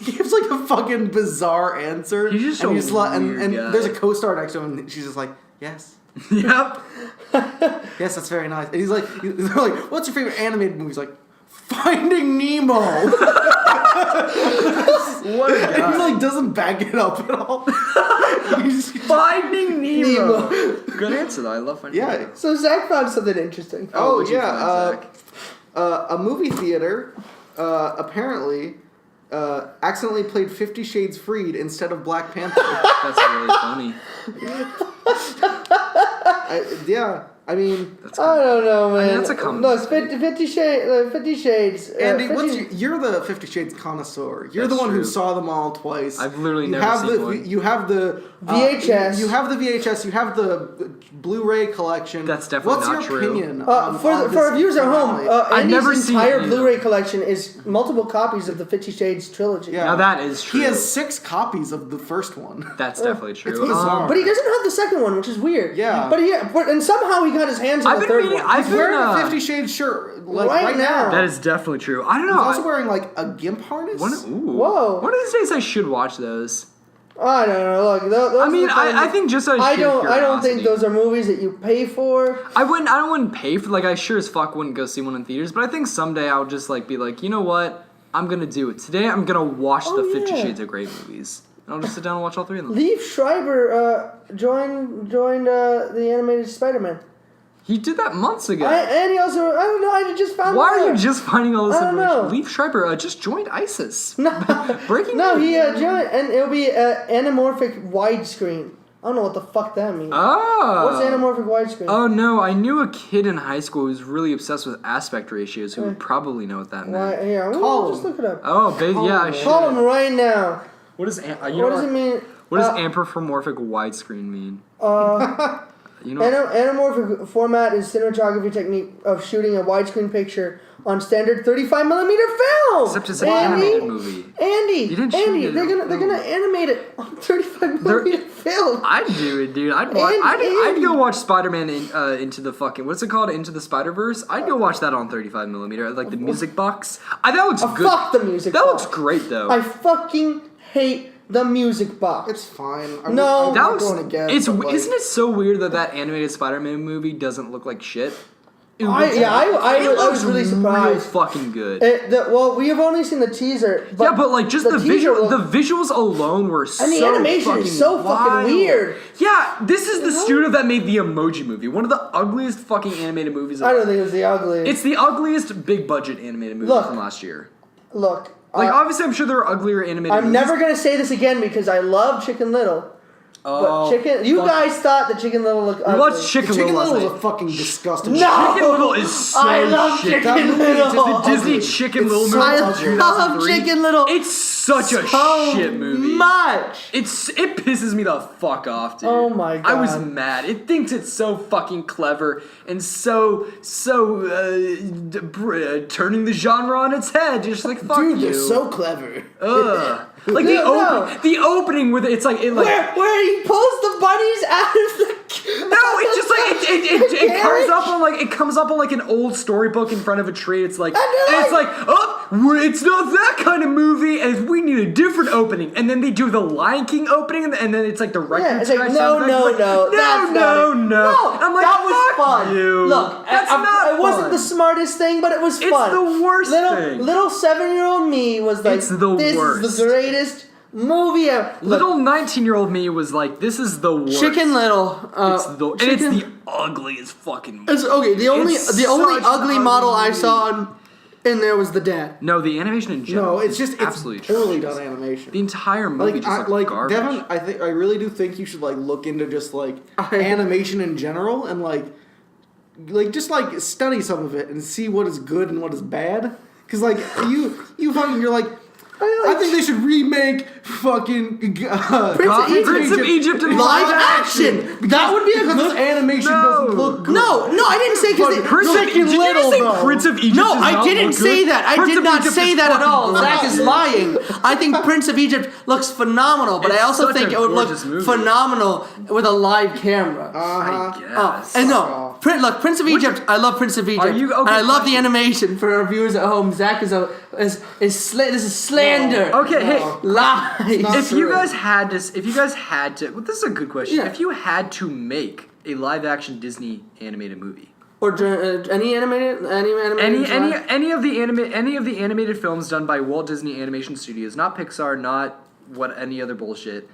he gives, like, a fucking bizarre answer. He's just and there's a co-star next to him, and she's just like, yes. Yep. Yes, that's very nice. And they're like, what's your favorite animated movie? He's like, Finding Nemo. What a guy. And he like doesn't back it up at all. Finding Nemo. Good answer though. I love Finding Nemo. Yeah. So Zach found something interesting. Oh yeah. A movie theater apparently accidentally played 50 Shades Freed instead of Black Panther. That's really funny. I mean, I don't know, man. I mean, that's a comment. No, it's 50 Shades. Andy, you're the 50 Shades connoisseur. You're That's the one true. who saw them all twice. I've literally never seen one. You have the VHS. You have the VHS. You have the Blu-ray collection. That's definitely not What's your true. opinion? For our viewers at home, I've never Andy's seen entire any of Blu-ray them. collection is multiple copies of the 50 Shades trilogy. Yeah. Now that is true. He has 6 copies of the first one. That's definitely true. It's bizarre. But he doesn't have the second one, which is weird. Yeah. And somehow he got his hands on the third one. He's wearing a 50 Shades shirt right now. That is definitely true. I don't know. He's also wearing like a gimp harness. Whoa. One of these days I should watch those. I don't know. Look, those I mean, I think just out of sheer I don't think curiosity. those are movies that you pay for. I wouldn't pay for, like, I sure as fuck wouldn't go see one in theaters, but I think someday I'll just, like, be like, you know what? I'm gonna do it. Today I'm gonna watch the 50 Shades of Grey movies. And I'll just sit down and watch all 3 of them. Liev Schreiber joined the animated Spider-Man. He did that months ago. And he also, I don't know, I just found Why that are out. you just finding all this I don't information? know. Liev Schreiber just joined ISIS. No, Breaking no, news. he joined, and it'll be anamorphic widescreen. I don't know what the fuck that means. Oh. What's anamorphic widescreen? Oh no, I knew a kid in high school who was really obsessed with aspect ratios who would probably know what that meant. Here, we'll just look it up. Oh, baby, yeah, I should. Call him right now. What does What does it mean? What does anthropomorphic widescreen mean? You know, Anamorphic format is cinematography technique of shooting a widescreen picture on standard 35mm film. except it's an animated movie. Andy, You didn't shoot it they're in gonna animate it on 35mm film. I'd do it, dude. I'd go watch Spider-Man into the fucking what's it called? Into the Spider-Verse. I'd go watch that on 35mm, like the music box. That looks good. Fuck the music That box. looks great though. I fucking hate the music box. It's fine. No. I'm that not looks. going again. Isn't but, it so weird that animated Spider-Man movie doesn't look like shit? I was really Real surprised. fucking good. We have only seen the teaser. But yeah, but like just the teaser visuals alone were so and the animation is so fucking wild. weird. Yeah, this is the studio that made the Emoji Movie, one of the ugliest fucking animated movies. I don't think it was the ugliest. It's the ugliest big budget animated movie from last year. Look. Like obviously, I'm sure there are uglier animated. I'm movies. never gonna say this again because I love Chicken Little. But you guys thought that Chicken Little looked ugly. We watched Chicken Little last Little night. was a fucking disgusting. No! Chicken Little is so I love shit. Chicken Little. The Disney Chicken Little movie. I from love 2003. Chicken Little. It's such a so shit movie. much. It pisses me the fuck off, dude. Oh my I was God. mad. It thinks it's so fucking clever and so turning the genre on its head. Just like fuck Dude, you. they're so clever. Ugh. Like No. the opening where it's like Where he pulls the bunnies out of the no, it's just like it comes up on like an old storybook in front of a tree. It's like it's not that kind of movie, and we need a different opening. And then they do the Lion King opening, and then it's like the record it's like, scratch no, sound effects. no, It's like, no, that's no. not it. No, I'm like, that was fun. you. Look, That's not it wasn't fun. the smartest thing, but it was It's fun. the worst thing. Little 7-year-old me was like, It's the this worst. is the greatest movie ever. Look, Little 19-year-old me was like, this is the worst. Chicken Little. And it's the ugliest fucking movie. Okay, the only It's ugly such an model ugly I saw in there was the dad. No, the animation in general. No, it's just it's absolutely poorly atrocious. done animation. The entire movie just looks garbage. Devin, I really do think you should like look into just like animation in general and like just like study some of it and see what is good and what is bad. Because like you're like. I think they should remake fucking Prince of Egypt in live action. That would be a because good animation doesn't look good. No, I didn't say because Did you just say Prince of Egypt? No, does I not didn't look say good? that. I Prince did of not Egypt say is that at all. fucking Zach is lying. I think Prince of Egypt looks phenomenal, but I It's also such think a it would look gorgeous movie. phenomenal with a live camera. I guess. And no, Prince of Egypt. I love Prince of Egypt, you- okay, and I love the question. animation. For our viewers at home, Zach is this is slander. Okay, hey, Lies. if you guys had to, well, this is a good question. Yeah. If you had to make a live-action Disney animated movie, Or any animated any of the animated films done by Walt Disney Animation Studios, not Pixar, not any other bullshit.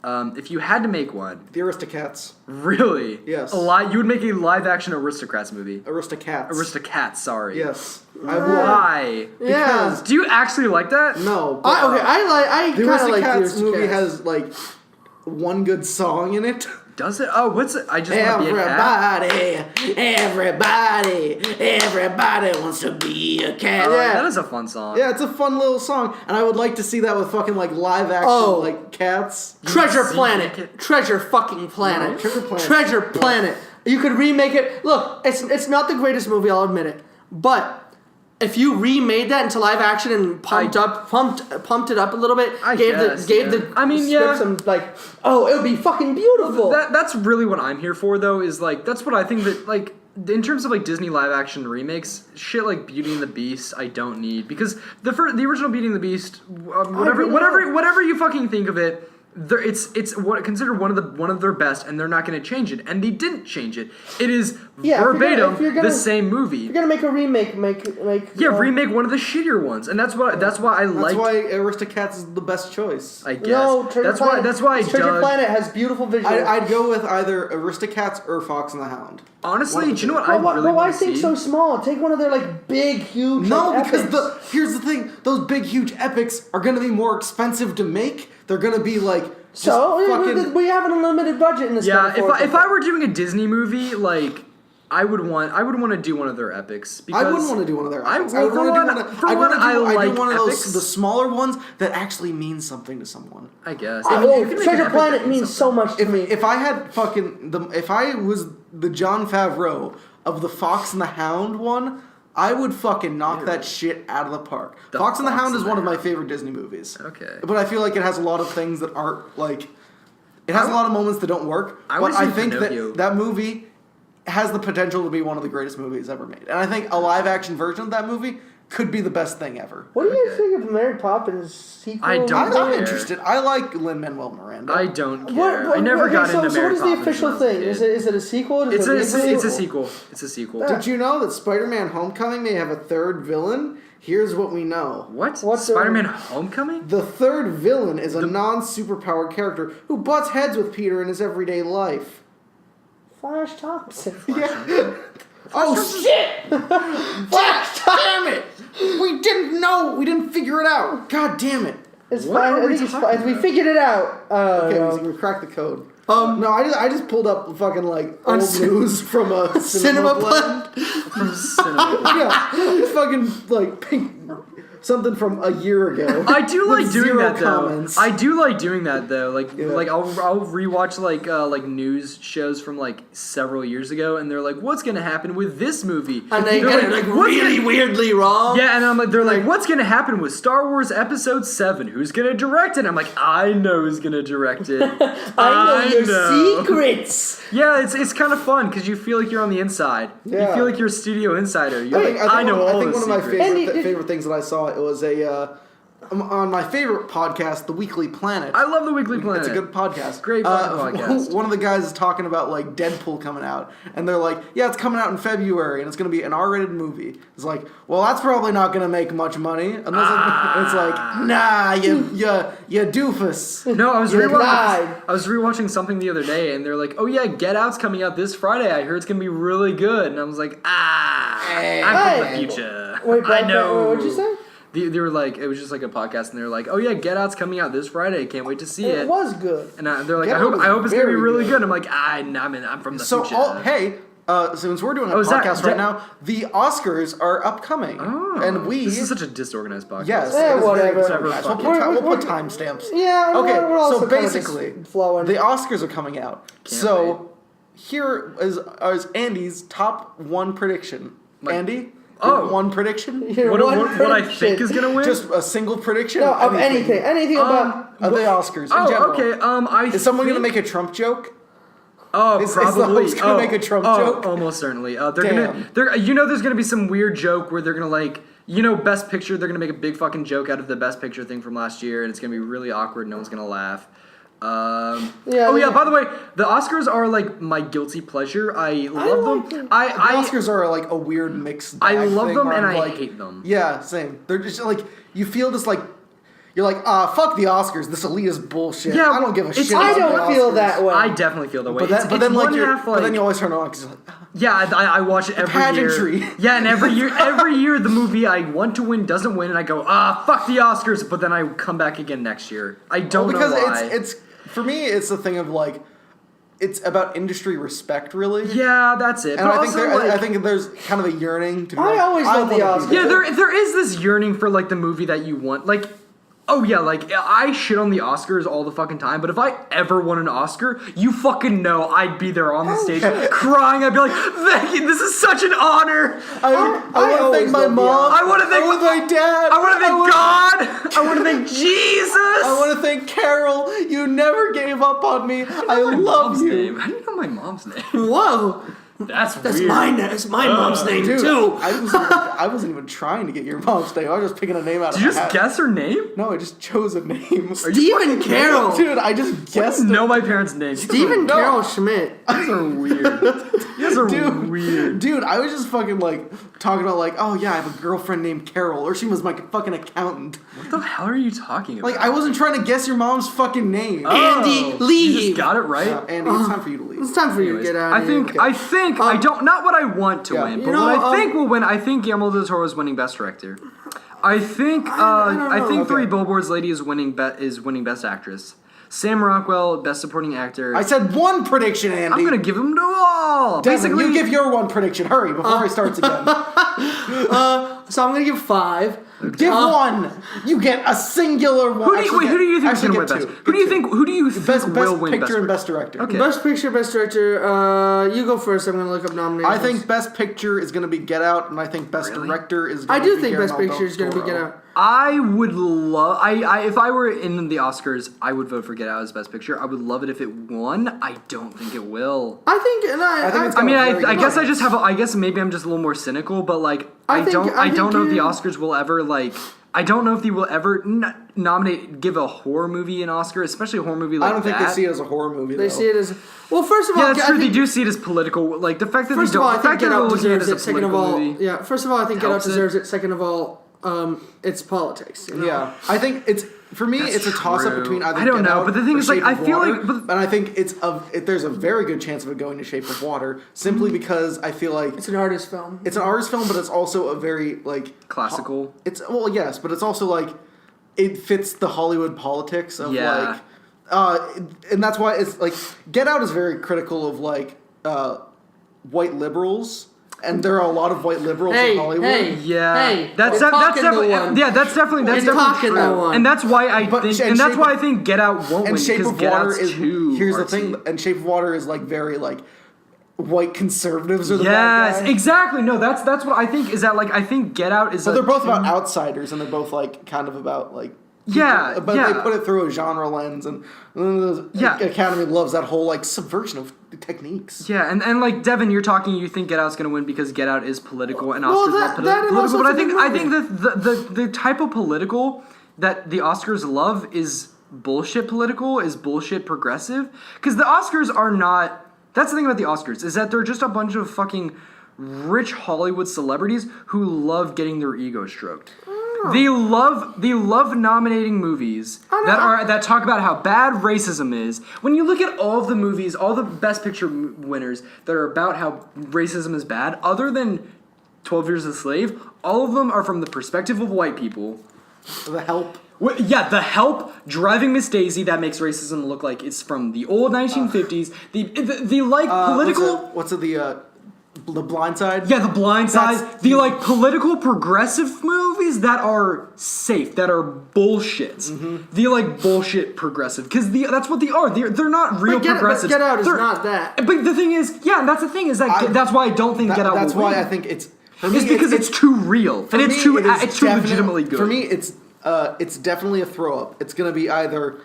If you had to make one, The Aristocats. really, Yes. you would make a live-action Aristocrats movie. Aristocats. Aristocats, sorry. Yes. I would. Why? Yeah. Do you actually like that? No. I The kind of like the Aristocats movie Aristocats. has like one good song in it. Does it? Oh, what's it? I just want to be a cat. Everybody wants to be a cat. Oh, Yeah. that is a fun song. Yeah, it's a fun little song, and I would like to see that with fucking like live action like cats. Treasure See, Planet. make it- Treasure fucking Planet. No, Treasure Planet. Treasure Planet. You could remake it. Look, it's not the greatest movie, I'll admit it. But if you remade that into live action and pumped it up a little bit, gave the I mean, script yeah. some like, oh, it would be fucking beautiful. That's really what I'm here for, though. Is like that's what I think that like in terms of like Disney live action remakes, shit like Beauty and the Beast, I don't need because the original Beauty and the Beast, whatever you fucking think of it. It's considered one of their best, and they're not going to change it, and they didn't change it. It is verbatim if you're gonna- the same movie. You're gonna make a remake, remake one of the shittier ones, and that's why I That's like. why Aristocats is the best choice. I guess No, Treasure Planet. that's why Treasure Planet has beautiful visuals. I'd go with either Aristocats or Fox and the Hound. honestly, One of do you know the what two. I But really why want to think see? so small? Take one of their like big, huge. No, like, because epics. here's the thing: those big, huge epics are going to be more expensive to make. They're going to be like just fucking. We have an unlimited budget in this. Yeah, metaphor. if I were doing a Disney movie, like I would want to do one of their epics. Because I wouldn't want to do one of their epics. I would want to do one of. I do one of epics. those the smaller ones that actually mean something to someone. I guess. Treasure Planet means so much to me. If I had fucking if I was the Jon Favreau of the Fox and the Hound one, I would fucking knock that shit out of the park. Fox and the Hound is one of my favorite Disney movies. Okay. But I feel like it has a lot of things that aren't like. It has a lot of moments that don't work. But I think that movie has the potential to be one of the greatest movies ever made. And I think a live action version of that movie could be the best thing ever. What do you think of Mary Poppins sequel? I don't I'm care. interested. I like Lin-Manuel Miranda. I don't care. I never got into So Mary what is the Poppins official when I was a thing? kid. Is it a sequel? It's a sequel. It's a sequel. Did you know that Spider-Man Homecoming may have a third villain? Here's what we know. What? What's the- Spider-Man Homecoming? The third villain is a non-superpowered character who butts heads with Peter in his everyday life. Flash Thompson. Yeah. Oh shit! Flash, damn it! We didn't know. We didn't figure it out. God damn it! It's What fine. are I we think it's talking fine. We about? figured it out. Okay, we cracked the code. No, I just pulled up fucking like old news from a Cinema Blend. Blend. From cinema. Yeah, fucking like pink. Something from a year ago. I do with like doing zero that though. comments. I do like doing that though. Like Yeah. like I'll rewatch like news shows from like several years ago, and they're like, "What's gonna happen with this movie?" And they They're get it like "What's really gonna-" weirdly wrong. Yeah, and I'm like, they're like, "What's gonna happen with Star Wars Episode 7? Who's gonna direct it?" I'm like, "I know who's gonna direct it. I know your know." secrets. Yeah, it's kind of fun because you feel like you're on the inside. Yeah. You feel like you're a studio insider. You're I like, think I know all one the of my secrets. favorite things that I saw, it was a on my favorite podcast, The Weekly Planet. I love The Weekly Planet. It's a good podcast. Great fucking podcast. One of the guys is talking about like Deadpool coming out, and they're like, "Yeah, it's coming out in February, and it's going to be an R-rated movie." It's like, well, that's probably not going to make much money. And it's like, nah, you doofus. No, I was You lied. rewatching something the other day, and they're like, "Oh yeah, Get Out's coming out this Friday. I heard it's gonna be really good." And I was like, I'm from the future. Wait, I know. what'd you say? They were like, it was just like a podcast, and they were like, "Oh yeah, Get Out's coming out this Friday. Can't wait to see it." It was good. And they're like, Get "I Out was hope it's gonna be very really good. good." I'm like, I'm from the So, future. since we're doing a Oh, is that- podcast right now, the Oscars are upcoming, and we. This is such a disorganized podcast. Yes, Yeah, it is very whatever. disorganized. We'll put timestamps. Yeah, Okay, we're also so kind of basically, just flowing. the Oscars are coming out. Can't So here is Andy's top one prediction. Andy, Oh. your one prediction? Your What, one what I prediction. think is gonna win? Just a single prediction? No, of anything about. Of the Oscars in general. okay. Is someone going to make a Trump joke? Oh, Is the probably. host gonna make a Trump joke? Almost certainly. They're Damn. there's gonna be some weird joke where they're gonna like, Best Picture. They're gonna make a big fucking joke out of the Best Picture thing from last year, and it's gonna be really awkward. No one's gonna laugh. By the way, the Oscars are like my guilty pleasure. I love like them. them. The Oscars are like a weird mix. I love them and I hate them. Yeah, same. They're just like, you feel just like, you're like, fuck the Oscars. This elitist bullshit. Yeah, I don't give a shit. I about the don't feel Oscars." that way. I definitely feel that way. But then you always turn it on because you're like, Yeah, I watch it every pageantry. year. Yeah, and every year the movie I want to win doesn't win, and I go, fuck the Oscars. But then I come back again next year. I don't know because why. it's for me, it's the thing of like, it's about industry respect, really. Yeah, that's it. And But I think also, I think there's kind of a yearning to. Be I like, always love the wanna be Oscars. there. yeah, there is this yearning for like the movie that you want, like. Oh yeah, like I shit on the Oscars all the fucking time, but if I ever won an Oscar, you fucking know I'd be there on the stage crying. I'd be like, "Thank you, this is such an honor." I want to always thank my love the mom. I want to thank my dad. I want to thank God. I want to thank Jesus. I want to thank Carol. You never gave up on me. I My love mom's you. name. How do you know my mom's name? Whoa, That's that's weird. mine. That's my mom's name Dude, too. I wasn't even trying to get your mom's name. I was just picking a name out Did of you a just hat. guess her name? No, I just chose a name. Stephen Carroll. Dude, I just guessed. Know my parents' names. Stephen No. Carroll Schmidt. You guys are weird. You guys are weird. Dude, I was just fucking like talking about like, oh yeah, I have a girlfriend named Carol, or she was my fucking accountant. What the hell are you talking about? Like, I wasn't trying to guess your mom's fucking name. Andy, You leave. just got it right. Andy, it's time for you to leave. It's time for you to get out of here. I think I don't, not what I want to Yeah. win, You but know, what I think will win. I think Guillermo del Toro is winning Best Director. I think I think Three Billboards Lady is winning Best Actress. Sam Rockwell, Best Supporting Actor. I said one prediction, Andy. I'm gonna give them to all. Devin, Basically, you give your one prediction. Hurry before it starts again. So I'm gonna give 5. Give one. You get a singular one. who do you think is gonna win Best? Who do you think Best will win picture Best? and best director? Okay. Best Picture, Best Director. You go first. I'm gonna look up nominations. I think best picture is going to be Get Out, and I think best Really? director is. I Going do to think be Best Guillermo Picture is gonna del be Get Toro. Out. I would love. If I were in the Oscars, I would vote for Get Out as Best Picture. I would love it if it won. I don't think it will. I think, and I think it's I mean, very I good guess I chance. just have. I guess maybe I'm just a little more cynical, but like I think don't know if the you- Oscars will ever like. I don't know if they will ever give a horror movie an Oscar, especially a horror movie like I don't think that. they see it as a horror movie. They though. see it as well. First of all, Yeah, that's I true. They think- do see it as political. Like the fact that First they of don't. all, I The think fact that Get they're Out looking at it deserves as a it. Second of political all, movie. yeah. First of all, I think Get Out helps it. deserves it. Second of all, it's politics. You know? Yeah, I think it's for me. That's it's a toss up true. between either. I don't Get know, Out but the thing or is, like, Shape I of feel Water, like- but- and I think there's a very good chance of it going to Shape of Water simply because I feel like It's an artist film. it's an artist film, but it's also a very like Classical. It's yes, but it's also like it fits the Hollywood politics of Yeah. and that's why it's like Get Out is very critical of like white liberals, and there are a lot of white liberals Hey, in Hollywood. hey. Yeah, Hey, that's we're talking definitely to one. that's definitely We're talking to true. one. And that's why I But- think, and and that's Shape why of- I think Get Out won't win And Shape because of Get Water Out's is too here's the artsy. thing, and Shape of Water is like very like white conservatives are the bad Yes, guys. exactly. No, that's what I think is that like I think Get Out is. But a they're both about too- outsiders, and they're both like kind of about like Yeah, but yeah. they put it through a genre lens, and the Yeah. Academy loves that whole like subversion of techniques. Yeah, and like Devin, you're talking. You think Get Out's gonna win because Get Out is political and Well, Oscars that- not that political. also But I it's a think good I think that the type of political that the Oscars love is bullshit political, is bullshit progressive. Because the Oscars are not... That's the thing about the Oscars, is that they're just a bunch of fucking rich Hollywood celebrities who love getting their ego stroked. They love nominating movies that talk about how bad racism is. When you look at all of the movies, all the Best Picture winners that are about how racism is bad, other than 12 Years a Slave, all of them are from the perspective of white people. The Help. Yeah, The Help, Driving Miss Daisy, that makes racism look like it's from the old 1950s. The political... The Blind Side? Yeah, The Blind Side. The political progressive movies that are safe, that are bullshit. Mm-hmm. The bullshit progressive, because that's what they are. They're not real progressives. But Get Out is not that. But the thing is, that's the thing is that that's why I don't think Get Out. That's will why win. I think it's. It's because it's too real and it's too legitimately good. For me, it's definitely a throw up. It's gonna be either.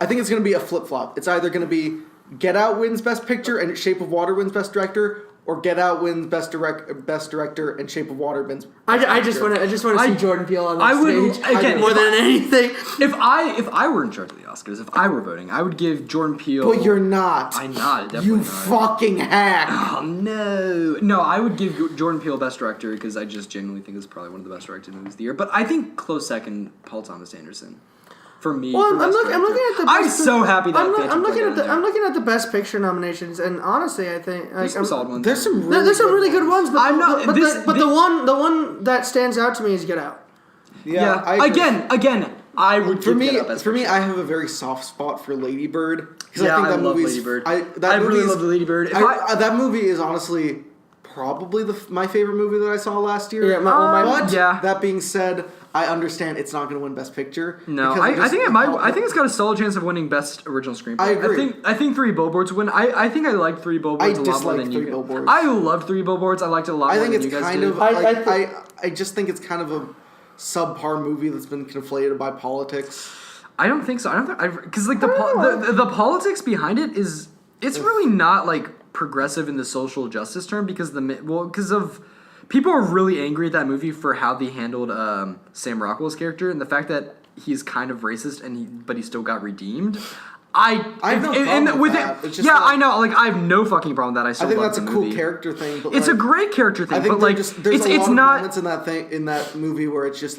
I think it's gonna be a flip flop. It's either gonna be Get Out wins Best Picture and Shape of Water wins Best Director, or Get Out wins Best Director and Shape of Water wins. I just want to see Jordan Peele on that stage. Again, more than anything. If I were in charge of the Oscars, if I were voting, I would give Jordan Peele. But you're not. I'm not. Definitely You not. fucking hack. Oh no! I would give Jordan Peele Best Director because I just genuinely think it's probably one of the best directed movies of the year. But I think close second, Paul Thomas Anderson. For me, well, I'm looking at the. I'm so happy that I'm looking at the Best Picture nominations, and honestly, I think there's some solid ones. There's some really good ones, but I'm not. The one that stands out to me is Get Out. Yeah. Again, I would. For me, I have a very soft spot for Lady Bird because I think that love movie's. Lady Bird. I really love Lady Bird. That movie is honestly probably my favorite movie that I saw last year. Yeah, but that being said, I understand it's not going to win Best Picture. No, I think it might. I think it's got a solid chance of winning Best Original Screenplay. I agree. I think Three Billboards win. I think I like Three Billboards a lot more than you. Billboards. I love Three Billboards. I liked it a lot more than you guys did. I just think it's kind of a subpar movie that's been conflated by politics. I don't think so. I don't think because the politics behind it is it's really not progressive in the social justice term because of. People are really angry at that movie for how they handled Sam Rockwell's character and the fact that he's kind of racist but he still got redeemed. I have no problem with that. I know. I have no fucking problem with that. I think that's a cool character thing. But it's a great character thing. I think but there's a lot of not moments in that movie where it's just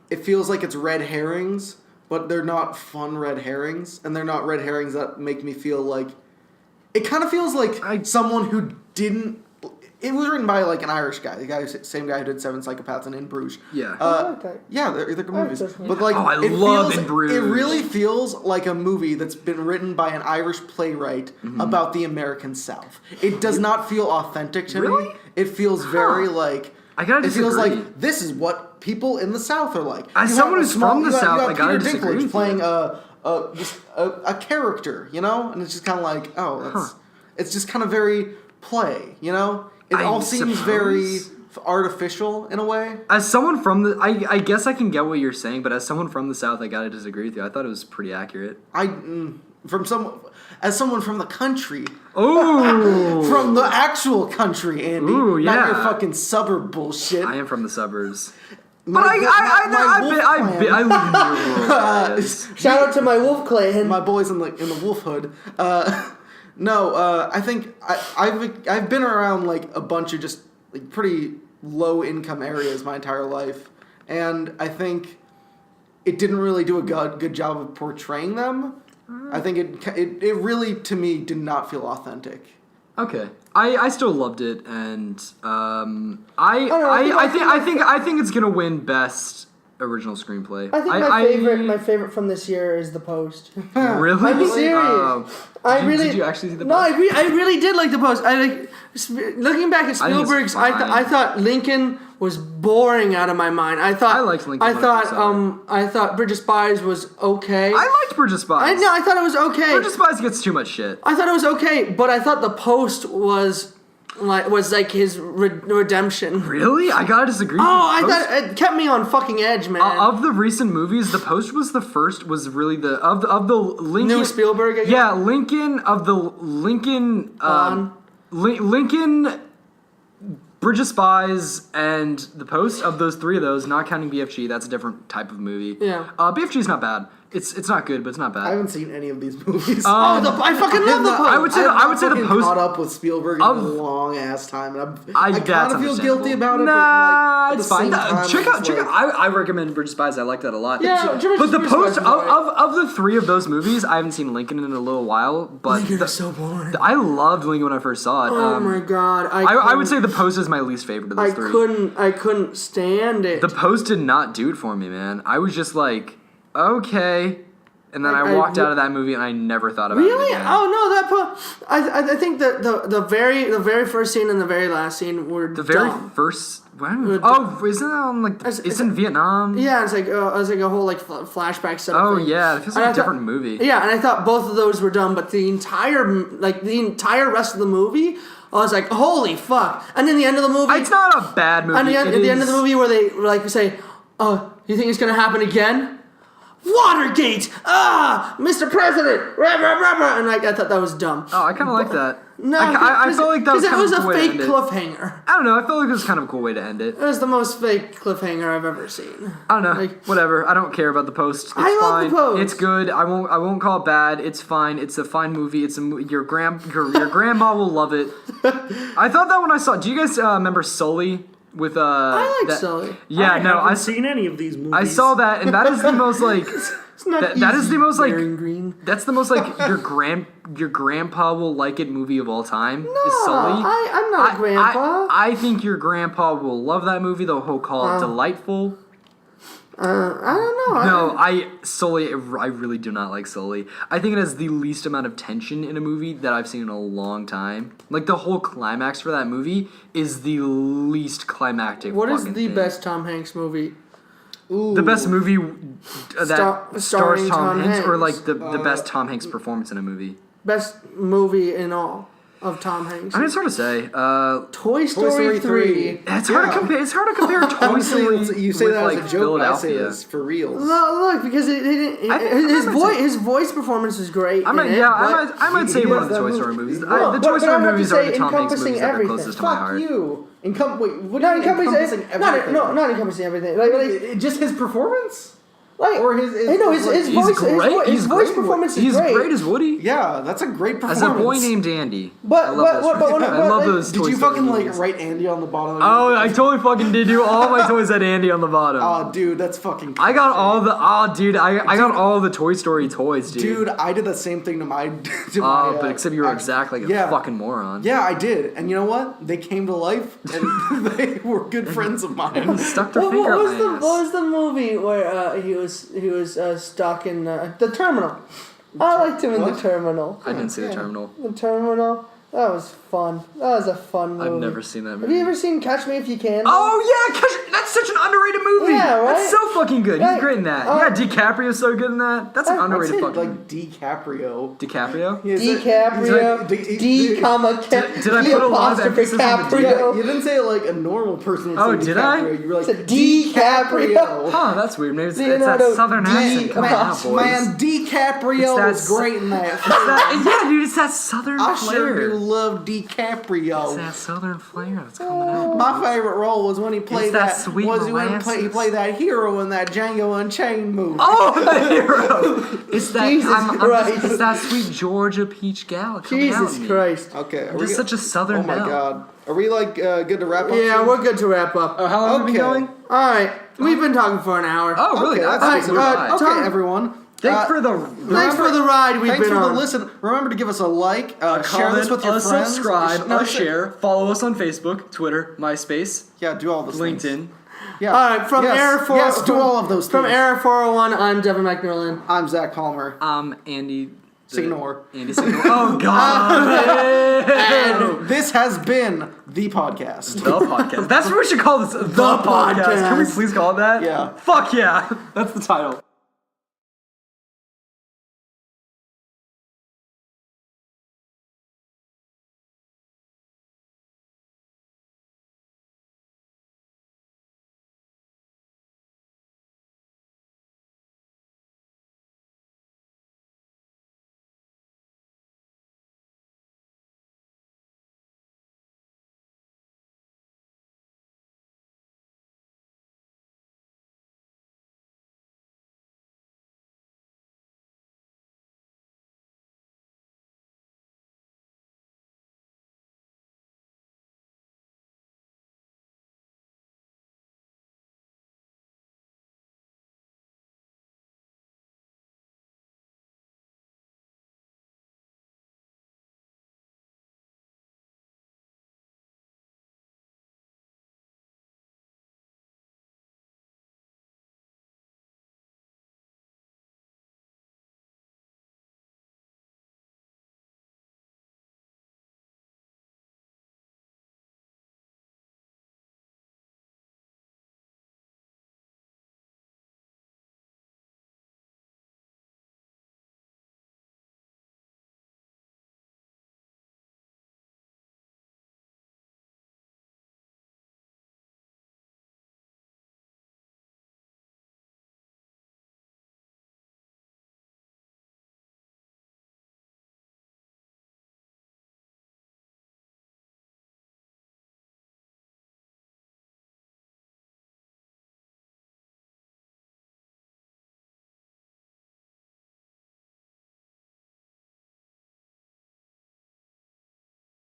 it feels like it's red herrings, but they're not fun red herrings, and they're not red herrings that make me feel like. It kind of feels like someone who didn't. It was written by an Irish guy, same guy who did Seven Psychopaths and In Bruges. Yeah, they're good movies. But I love In Bruges. It really feels like a movie that's been written by an Irish playwright about the American South. It does not feel authentic to me. It feels very I gotta it feels disagree. like this is what people in the South are like. As someone who's from the South, I gotta Peter disagree Dinklage with playing you. just a character, and it's just kind of it's just kind of very play, It all seems very artificial in a way. As someone from the, I guess I can get what you're saying, but as someone from the South, I gotta disagree with you. I thought it was pretty accurate. As someone from the country. Oh, from the actual country, Andy. Ooh, yeah. Not your fucking suburb bullshit. I am from the suburbs. But I live in your world. Shout out to my wolf clan. My boys in the wolf hood. I think I've been around a bunch of just pretty low income areas my entire life, and I think it didn't really do a good job of portraying them. I think it really to me did not feel authentic. Okay, I still loved it, and I think it's gonna win Best Original Screenplay. I think my favorite from this year is The Post. Really? I'm serious. Did you actually see The Post? No, I really did like The Post. Looking back at Spielberg's, I thought Lincoln was boring out of my mind. I liked Lincoln. I thought Bridge of Spies was okay. I liked Bridge of Spies. I thought it was okay. Bridge of Spies gets too much shit. I thought it was okay, but I thought The Post was his redemption. Really? I gotta disagree. I thought it kept me on fucking edge, man. Of the recent movies, The Post was the first. Was really of the Lincoln new Spielberg. Again? Yeah, Lincoln of the Lincoln. Lincoln Bridge of Spies and The Post, of those three of those, not counting BFG, that's a different type of movie. Yeah. BFG's not bad. It's not good, but it's not bad. I haven't seen any of these movies. I fucking love The Post. I would say The Post. Caught up with Spielberg in a long ass time, and I that's kind of feel guilty about it. Nah, but like, it's fine. Check out. like, I recommend Bridge of Spies. I like that a lot. Yeah, but The Post of the three of those movies, I haven't seen Lincoln in a little while. But Lincoln is so boring. I loved Lincoln when I first saw it. Oh my god! I would say The Post is my least favorite of those three. I couldn't stand it. The Post did not do it for me, man. I was just like, okay. And then I walked out of that movie and I never thought about it again. Oh no, I think that the very first scene and the very last scene were the very dumb. first. Oh, isn't that on like? It's in Vietnam. Yeah, it's like a whole like flashback setup. Oh thing. yeah, it feels like a different movie. Yeah, and I thought both of those were dumb, but the entire rest of the movie, I was like, holy fuck! And then the end of the movie, it's not a bad movie. And at the end of the movie, where they like say, "Oh, you think it's gonna happen again?" Watergate! Mr. President! Rah, rah, rah, rah. And I thought that was dumb. Oh, I kind of like that. No, I felt like that was kind of a cool way to end it. Because it was a fake cliffhanger. I don't know. I felt like it was kind of a cool way to end it. It was the most fake cliffhanger I've ever seen. I don't know. Whatever. I don't care about The Post. It's I love fine. The Post. It's good. I won't call it bad. It's fine. It's a fine movie. Your grandma will love it. I thought that when I saw. Do you guys remember Sully? With I like Sully. Yeah, I haven't seen any of these movies. I saw that, and that is the most like. That is the most like. Green. That's the most like your grandpa will like it movie of all time. Is Sully. I'm not a grandpa. I think your grandpa will love that movie. They'll call it delightful. I don't know. No, I really do not like Sully. I think it has the least amount of tension in a movie that I've seen in a long time. Like, the whole climax for that movie is the least climactic. What is the best Tom Hanks movie? Ooh. The best movie that stars Tom Hanks, or like the best Tom Hanks performance in a movie? Best movie in all of Tom Hanks. I mean, it's hard to say. Toy Story 3. It's hard to compare. It's hard to compare Toy Story. You say with, that like, as a joke, I say Philadelphia. this for real. Look, because his voice performance is great. I might say one of the Toy Story movies. The Toy Story movies are the Tom Hanks movies that are closest to my heart. Fuck you. Not encompassing everything. Not encompassing everything. Like, just his performance? Like, or his his voice performance is great. He's great as Woody. Yeah, that's a great performance. As a boy named Andy. I love those Did Toy you Story fucking movies. write Andy on the bottom of Oh, I totally fucking did. All my toys had Andy on the bottom. Oh, dude, that's fucking I got all the I got all the Toy Story toys, dude. Dude, I did the same thing to my but except you were exactly like a fucking moron. Yeah, I did. And you know what? They came to life and they were good friends of mine. Stuck their finger up my ass. What was the movie where he was stuck in the Terminal? I liked him in The Terminal. I didn't see The Terminal. The Terminal. That was fun. That was a fun movie. I've never seen that movie. Have you ever seen Catch Me If You Can? Oh yeah, that's such an underrated movie. Yeah, right? That's so fucking good. Right. He's great in that. Yeah, DiCaprio's so good in that. That's an underrated fucking. Like DiCaprio. DiCaprio? DiCaprio. Did I put a lot of emphasis on the D? You didn't say it like a normal person would say did DiCaprio. I? You were like DiCaprio. Huh, that's weird. Maybe it's that southern accent. Come on, boys. Man, DiCaprio was great in that. Yeah, dude, it's that southern I flair. sure do love DiCaprio. It's that southern flair that's coming out. My favorite role was when he played that sweet when molasses. he played that hero in that Django Unchained movie. Oh, the hero! It's that Christ. it's that sweet Georgia peach gal coming out. Jesus Christ. Okay, I'm just such a southern Oh my belle. god, are we like good to wrap up? Yeah, soon? we're good to wrap up. How long have we been going? All right, we've been talking for an hour. Oh, really? Okay, That's that's a good ride. okay, everyone. Thanks for the ride we've Thanks been for on. the listen. Remember to give us a like, share comment, this with your a friends, subscribe, share, follow us on Facebook, Twitter, MySpace, Yeah, do all those things. LinkedIn. Yeah. All right, from Air 4, yes, do all of those things. From Air 401, I'm Devin McMillan. I'm Zach Palmer. Andy Signor. Andy Signor. Oh God! And this has been the podcast. The podcast. That's what we should call this. The podcast. Can we please call it that? Yeah. Fuck yeah! That's the title.